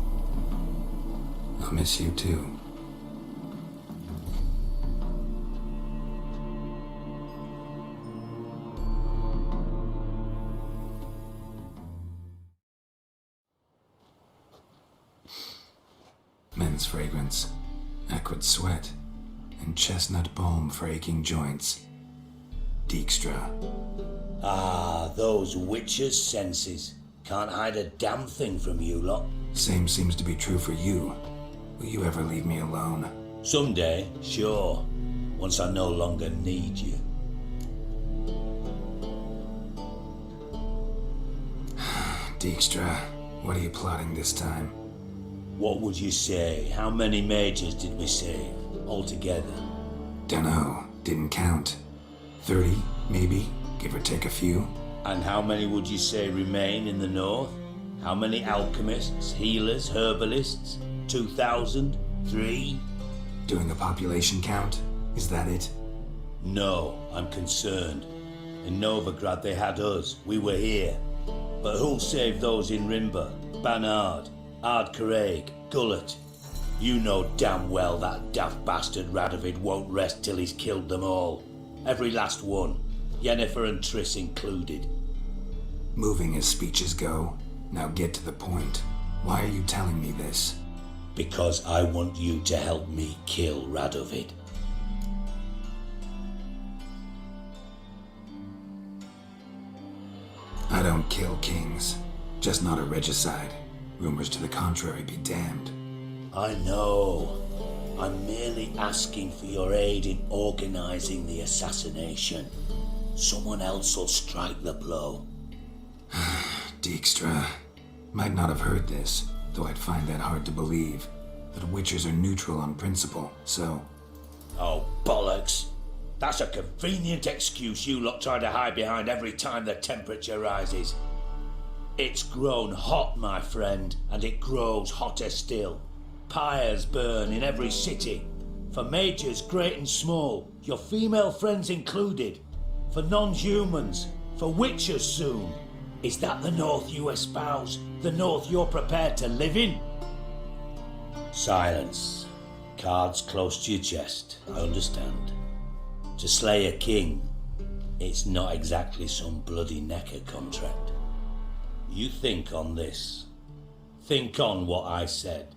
I'll miss you too. Men's fragrance, acrid sweat, and chestnut balm for aching joints. Dijkstra. Ah, those witches' senses. Can't hide a damn thing from you lot. Same seems to be true for you. Will you ever leave me alone? Someday, sure. Once I no longer need you. Dijkstra, what are you plotting this time? What would you say? How many mages did we save altogether? Dunno, didn't count. 30, maybe, give or take a few. And how many would you say remain in the north? How many alchemists, healers, herbalists? 2,000? 3? Doing a population count? Is that it? No, I'm concerned. In Novigrad they had us, we were here. But who'll save those in Rimba, Banard, Ardcaraig, Gullet? You know damn well that daft bastard Radovid won't rest till he's killed them all. Every last one, Yennefer and Triss included. Moving as speeches go. Now get to the point. Why are you telling me this? Because I want you to help me kill Radovid. I don't kill kings. Just not a regicide. Rumors to the contrary be damned. I know. I'm merely asking for your aid in organizing the assassination. Someone else will strike the blow. Dijkstra. Might not have heard this, though I'd find that hard to believe. That Witchers are neutral on principle, so... Oh, bollocks. That's a convenient excuse you lot try to hide behind every time the temperature rises. It's grown hot, my friend, and it grows hotter still. Pyres burn in every city. For mages great and small, your female friends included. For non-humans, for witchers soon. Is that the North you espouse? The North you're prepared to live in? Silence. Cards close to your chest, I understand. To slay a king, it's not exactly some bloody necker contract. You think on this. Think on what I said.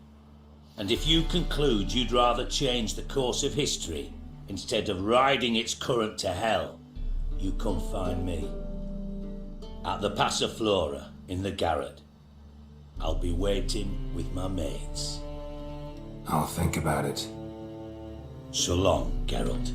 And if you conclude you'd rather change the course of history instead of riding its current to hell, you come find me. At the Passiflora in the garret. I'll be waiting with my mates. I'll think about it. So long, Geralt.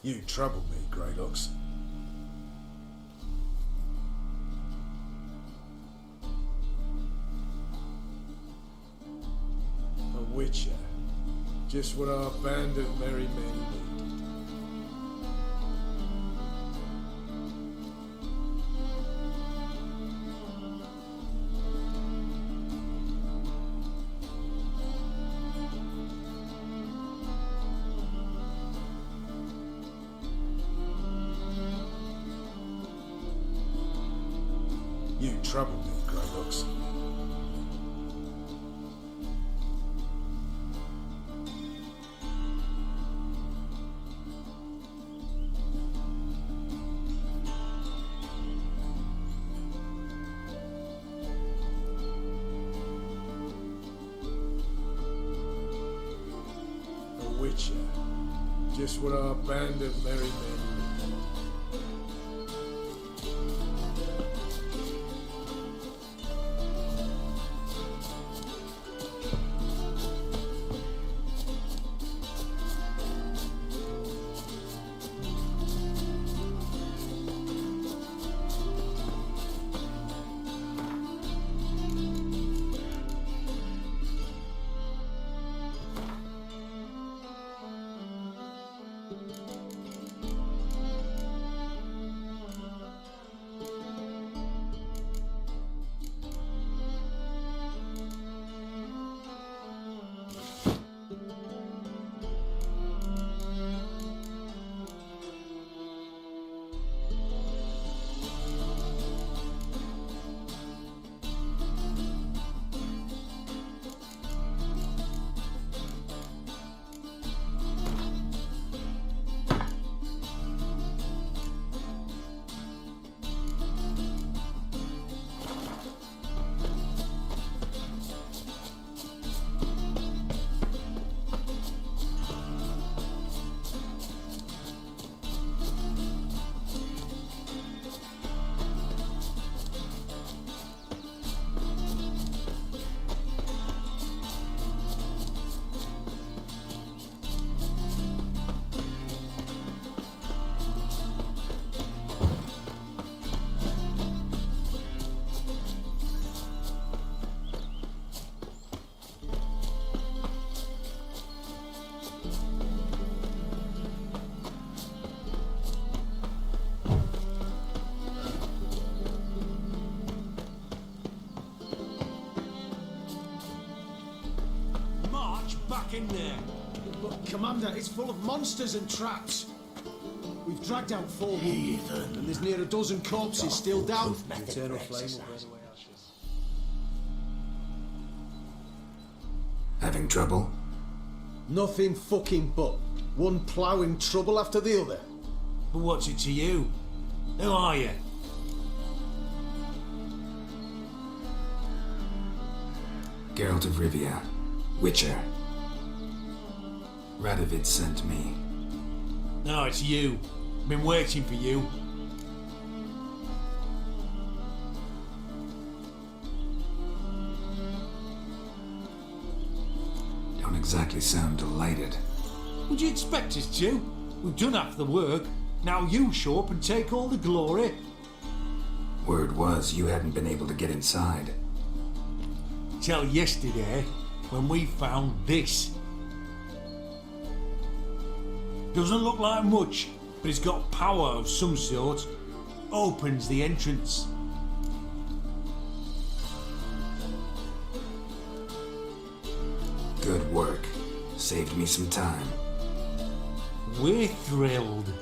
You trouble me, Greylocks. A witcher. Just what our band of merry men needed. You trouble me, Greylocks. Witcher. Just what our band of merry men need. Back in there. But, Commander, it's full of monsters and traps. We've dragged out 4 wounded, and there's near a dozen corpses still down. Eternal flame will burn away ashes. Having trouble? Nothing fucking but. One ploughing trouble after the other. But what's it to you? Who are you? Geralt of Rivia, Witcher. Radovid sent me. No, it's you. Been waiting for you. Don't exactly sound delighted. Would you expect us to? We've done half the work. Now you show up and take all the glory. Word was you hadn't been able to get inside. Till yesterday, when we found this. Doesn't look like much, but it's got power of some sort. Opens the entrance. Good work. Saved me some time. We're thrilled.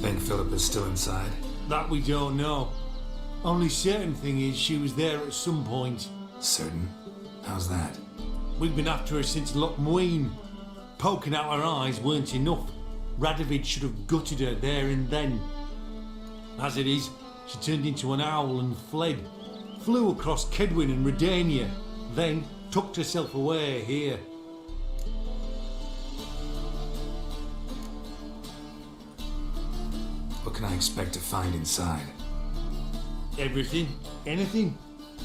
Think Philip is still inside? That we don't know. Only certain thing is she was there at some point. Certain? How's that? We've been after her since Lochmuin. Poking out her eyes weren't enough. Radovid should have gutted her there and then. As it is, she turned into an owl and fled. Flew across Kedwin and Redania, then tucked herself away here. What can I expect to find inside? Everything, anything.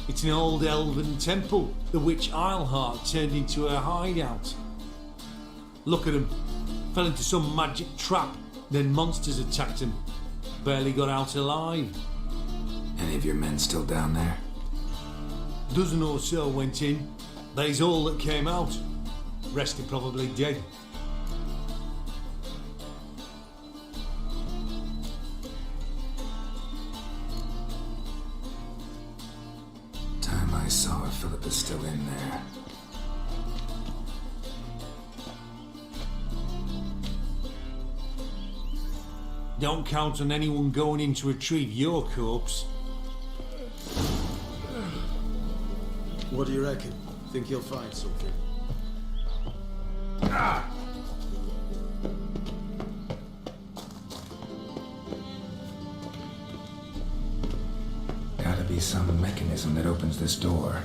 It's an old elven temple, the witch Isleheart turned into her hideout. Look at him. Fell into some magic trap, then monsters attacked him. Barely got out alive. Any of your men still down there? Dozen or so went in. They's all that came out. Rest are probably dead. Time I saw her, Philip is still in there. Don't count on anyone going in to retrieve your corpse. What do you reckon? Think he'll find something? be some mechanism that opens this door.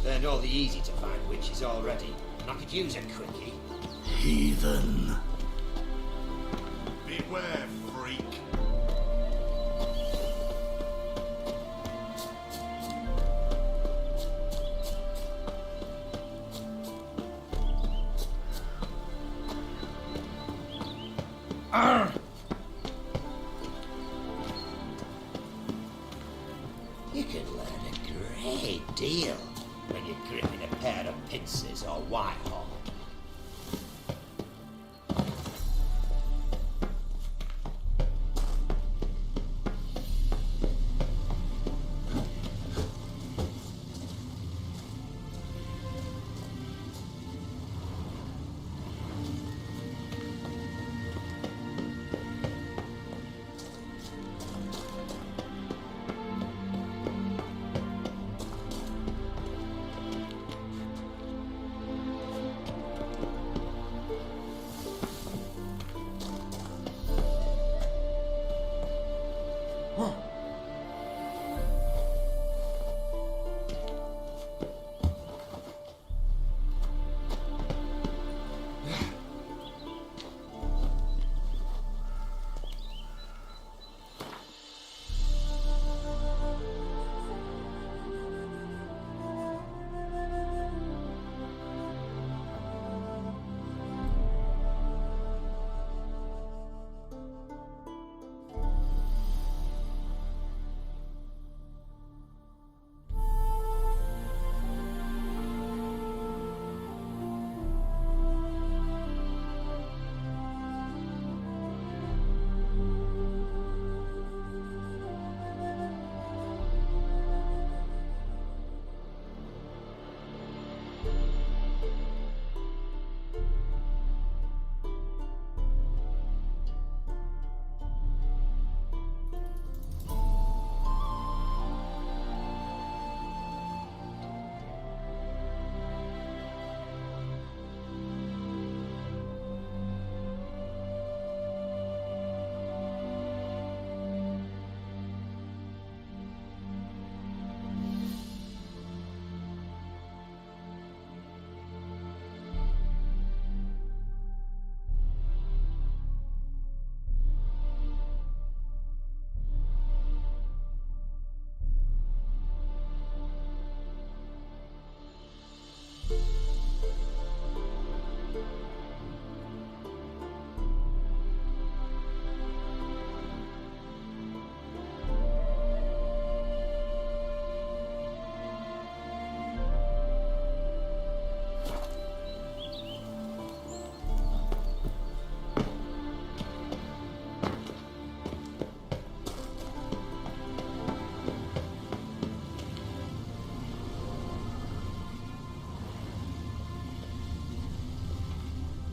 Learned all the easy-to-find witches already, and I could use a quickie. Heathen. Beware, freak. You could learn a great deal when you're gripping a pair of pincers or white hot.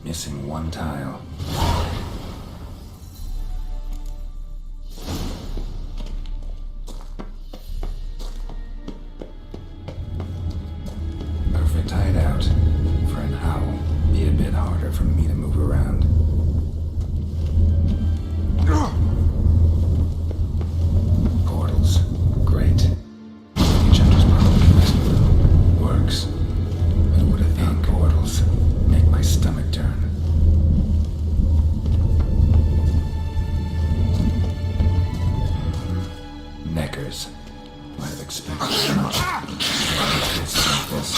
Missing one tile. Perfect hideout. For an owl, be a bit harder for me to move around. Portals. Great. Enchanter's problem. Works. Who would have thought portals make my stomach turn? Neckers. Might have expected this like this.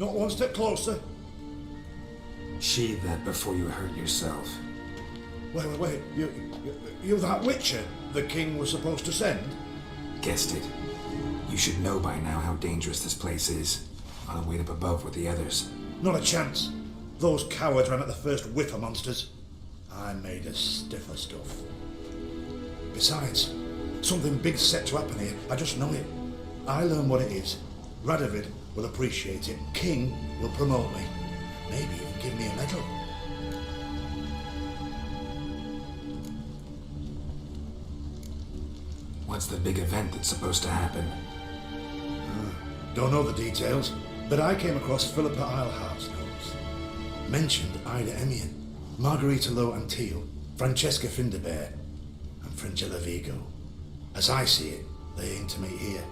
Not one step closer. Sheathe that before you hurt yourself. Wait. You that Witcher the king was supposed to send? Guessed it. You should know by now how dangerous this place is. I'll wait up above with the others. Not a chance. Those cowards ran at the first whiff of monsters. I made a stiffer stuff. Besides, something big's set to happen here. I just know it. I learn what it is. Radovid will appreciate it. King will promote me. Maybe even give me a medal. What's the big event that's supposed to happen? Don't know the details, but I came across Philippa Eilhart's notes. Mentioned Ida Emian, Margarita Lo Antio, Francesca Finderbear, and Fringilla Vigo. As I see it, they aim to meet here.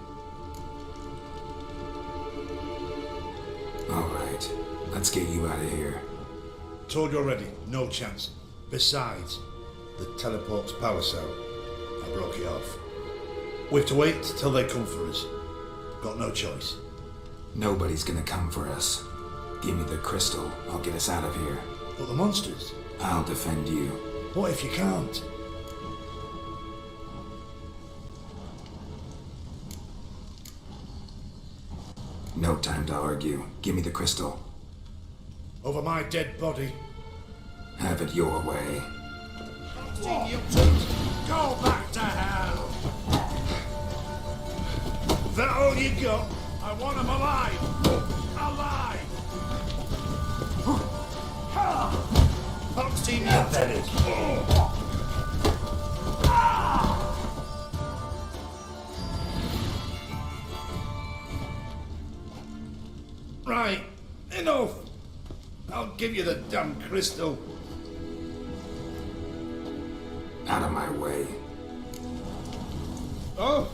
All right, let's get you out of here. Told you already, no chance. Besides, the teleport's power cell. I broke it off. We have to wait till they come for us. Got no choice. Nobody's gonna come for us. Give me the crystal, I'll get us out of here. But the monsters? I'll defend you. What if you can't? No time to argue. Give me the crystal. Over my dead body. Have it your way. You two, go back to hell! Is that all you got? I want him alive! Alive! Fox team, you that is. Right, enough. I'll give you the damn crystal. Out of my way. Oh.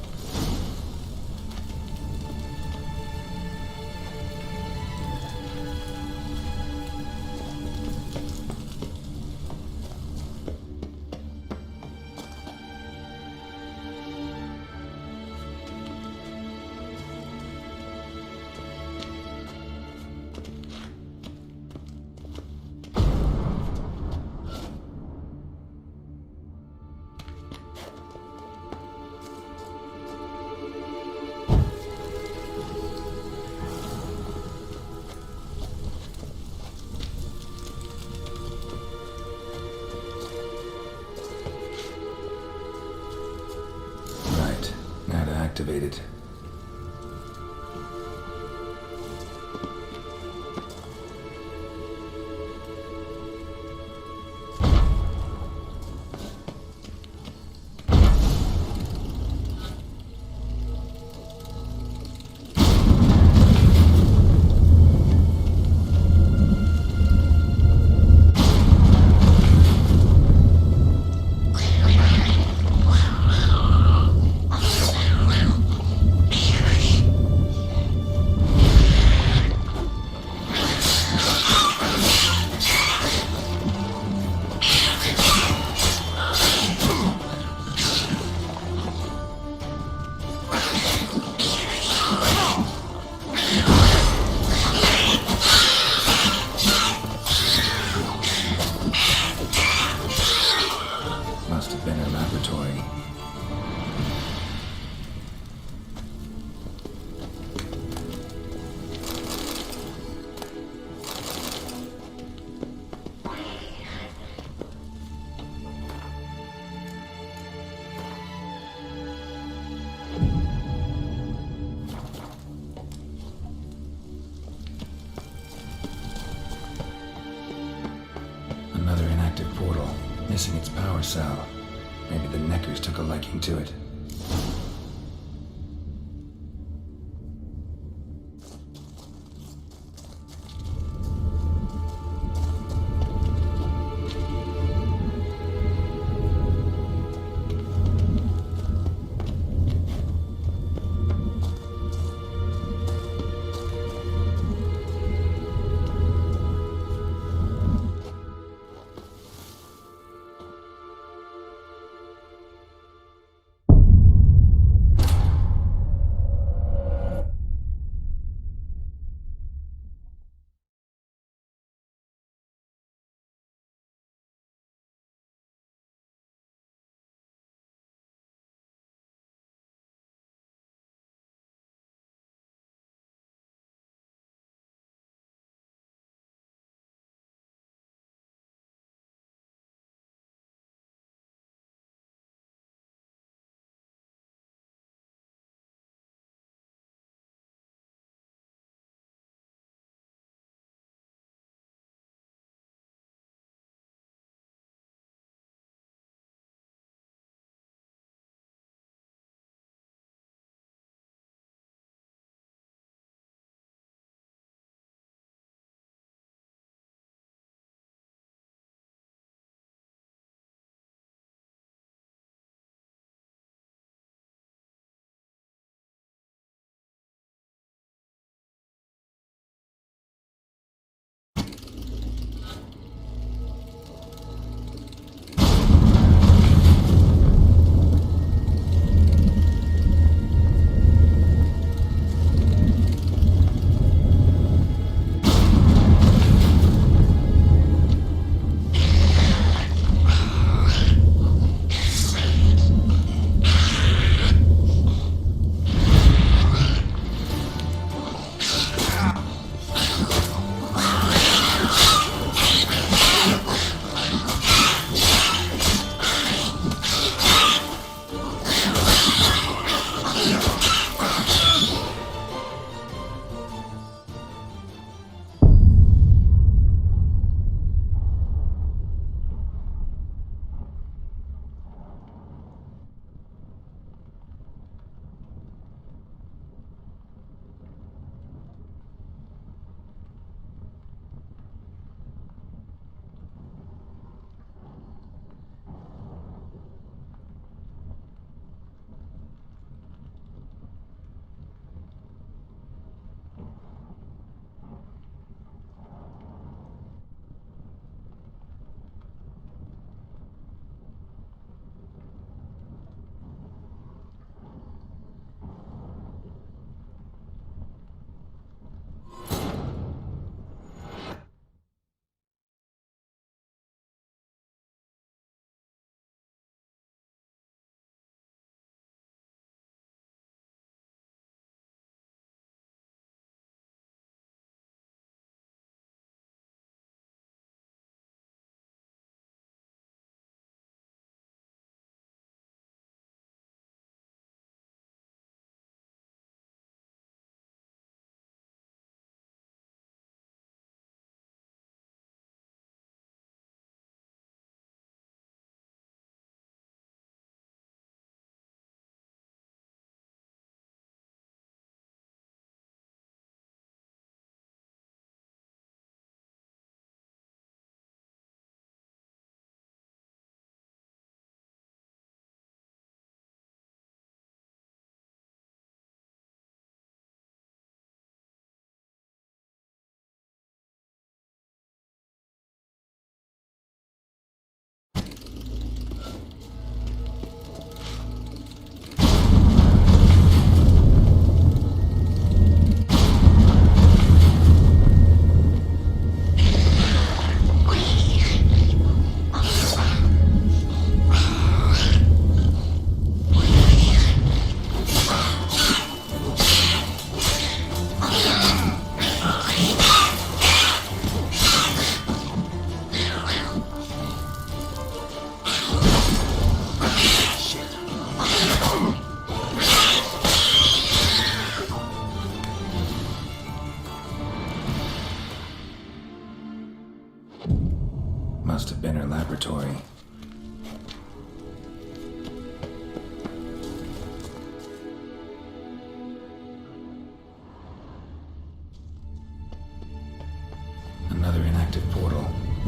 Activated. Missing its power cell. Maybe the Neckers took a liking to it.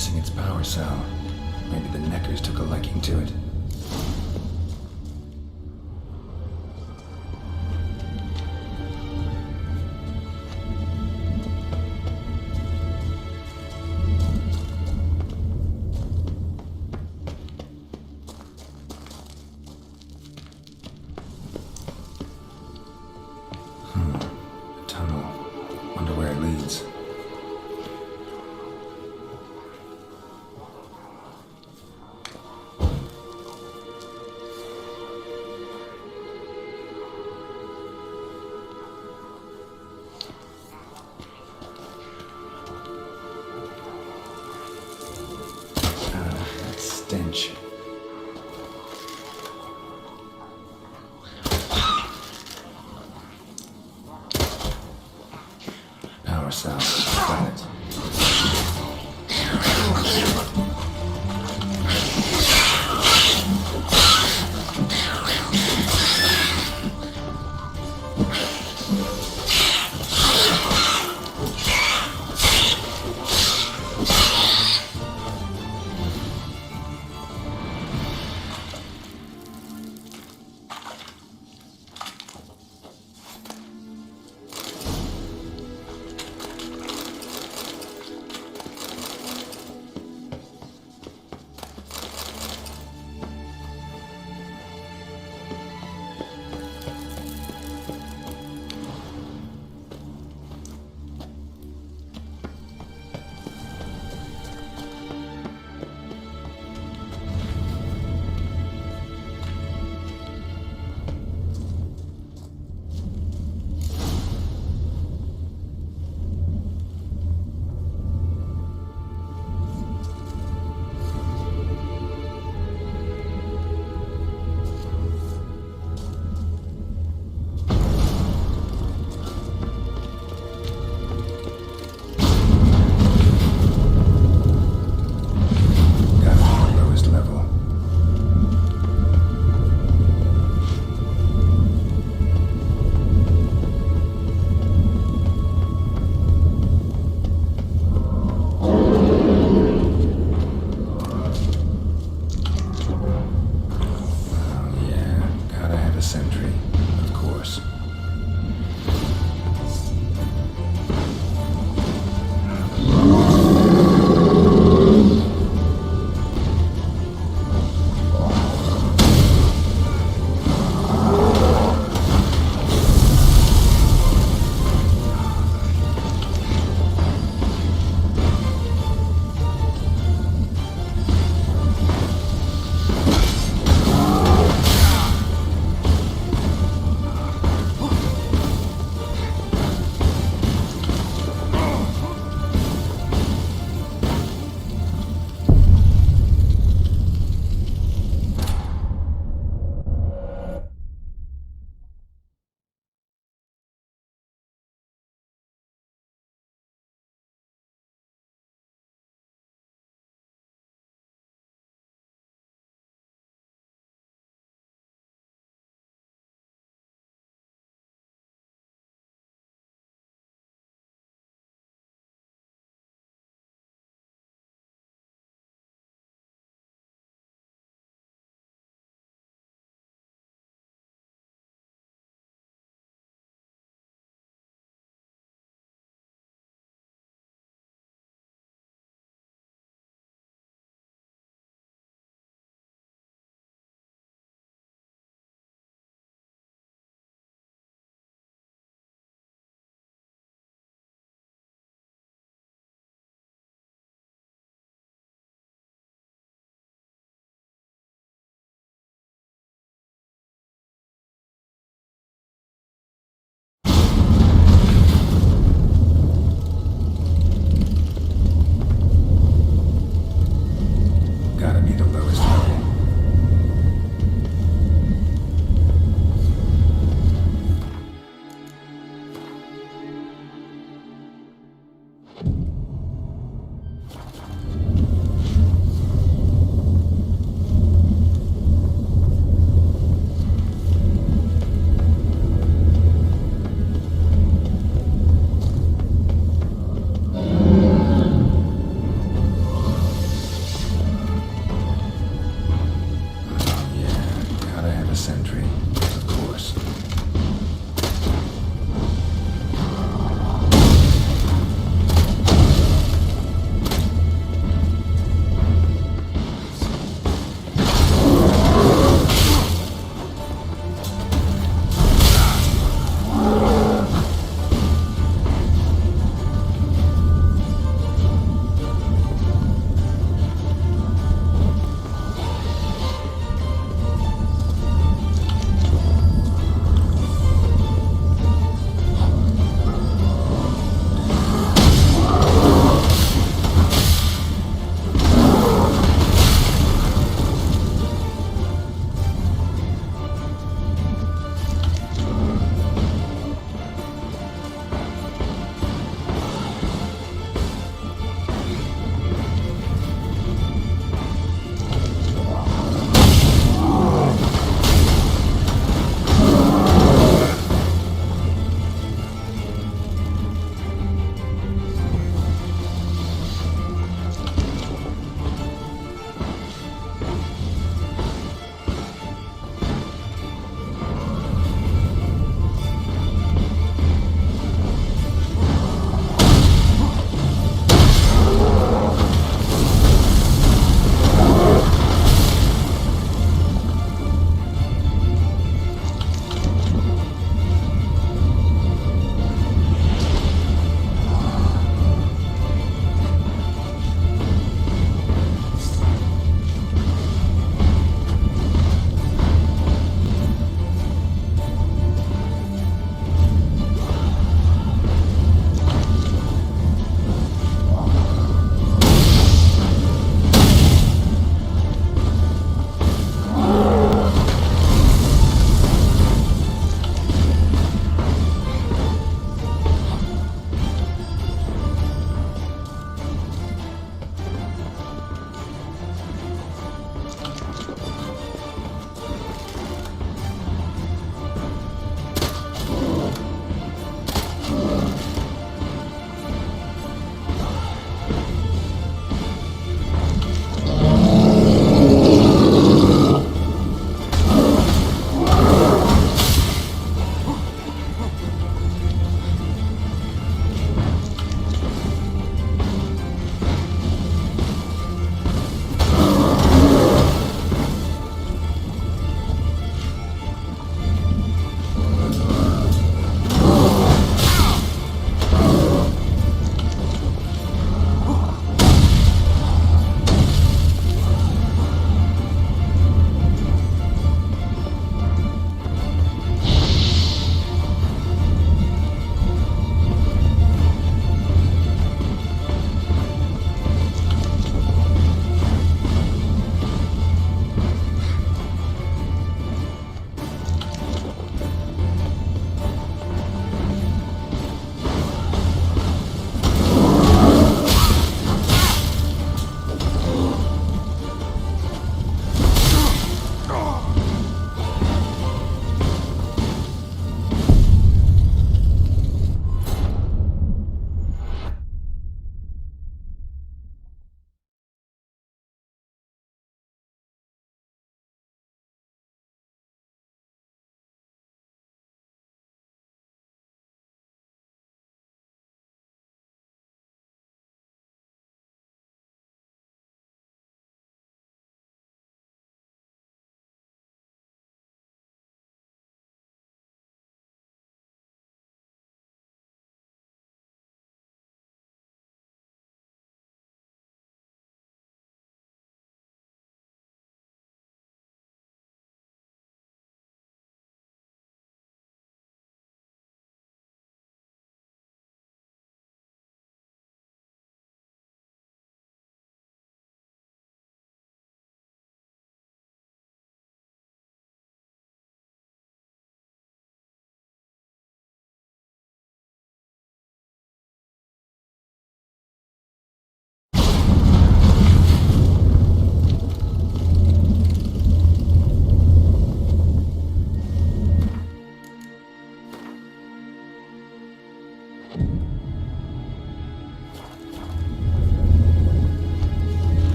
missing its power cell. Maybe the Neckers took a liking to it. A tunnel. Wonder where it leads. Stench. Power cell. Got it. sentry. Of course.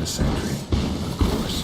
the century, of course.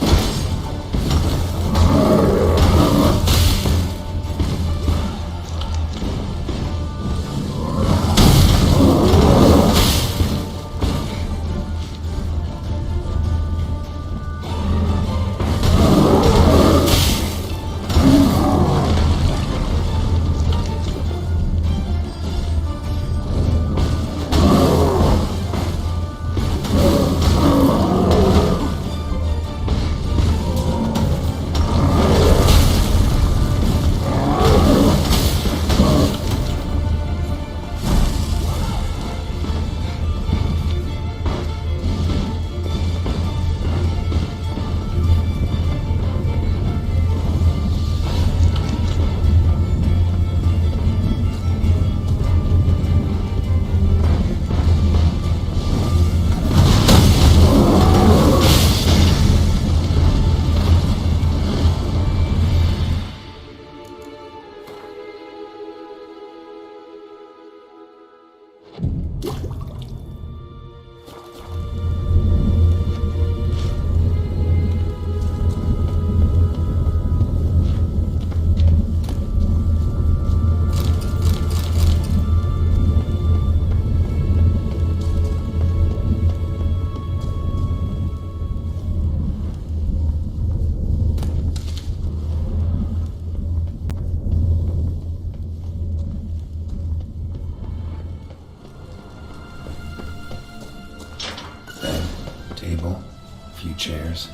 Table, a few chairs.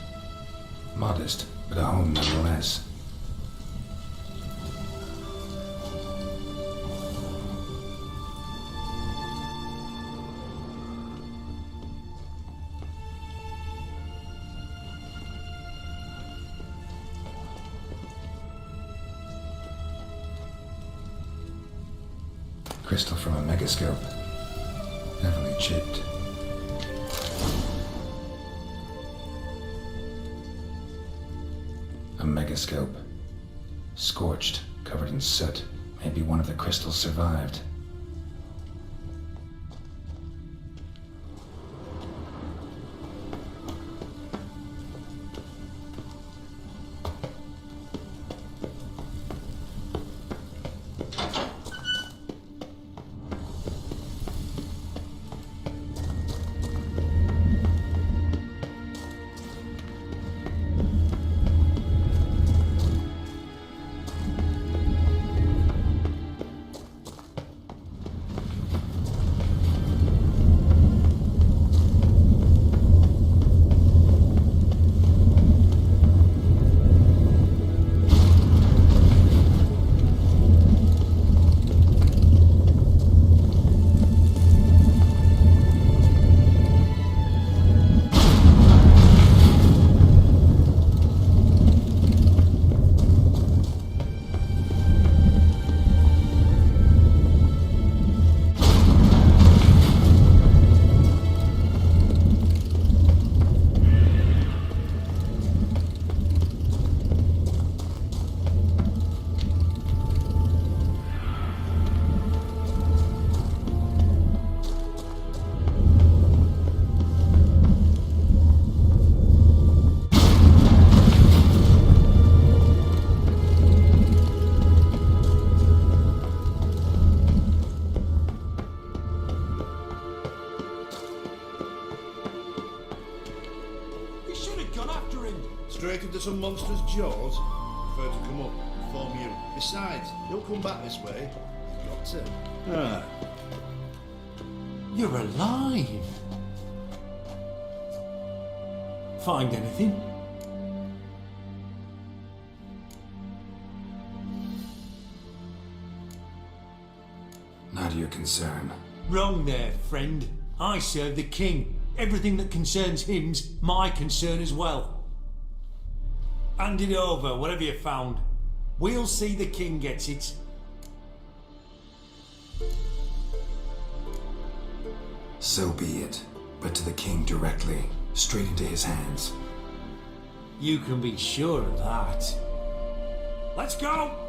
Modest, but a home nonetheless. Crystal from a megascope. Heavily chipped. A megascope. Scorched, covered in soot. Maybe one of the crystals survived. Straight into some monster's jaws? Prefer to come up, form you. Besides, he'll come back this way. He's got to. Ah. You're alive! Find anything? Not your concern. Wrong there, friend. I serve the king. Everything that concerns him's my concern as well. Hand it over, whatever you found. We'll see the king gets it. So be it, but to the king directly, straight into his hands. You can be sure of that. Let's go!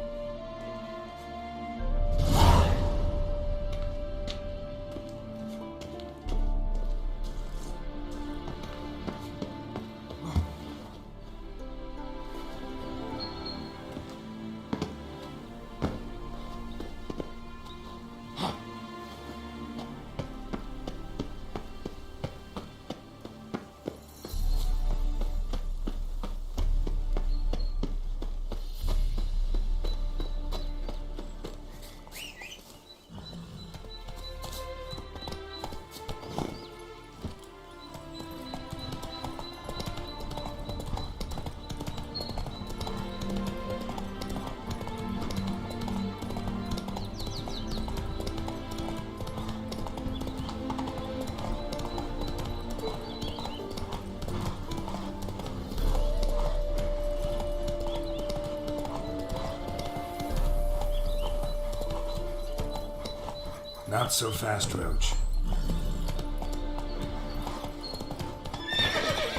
Not so fast, Roach.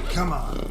Come on.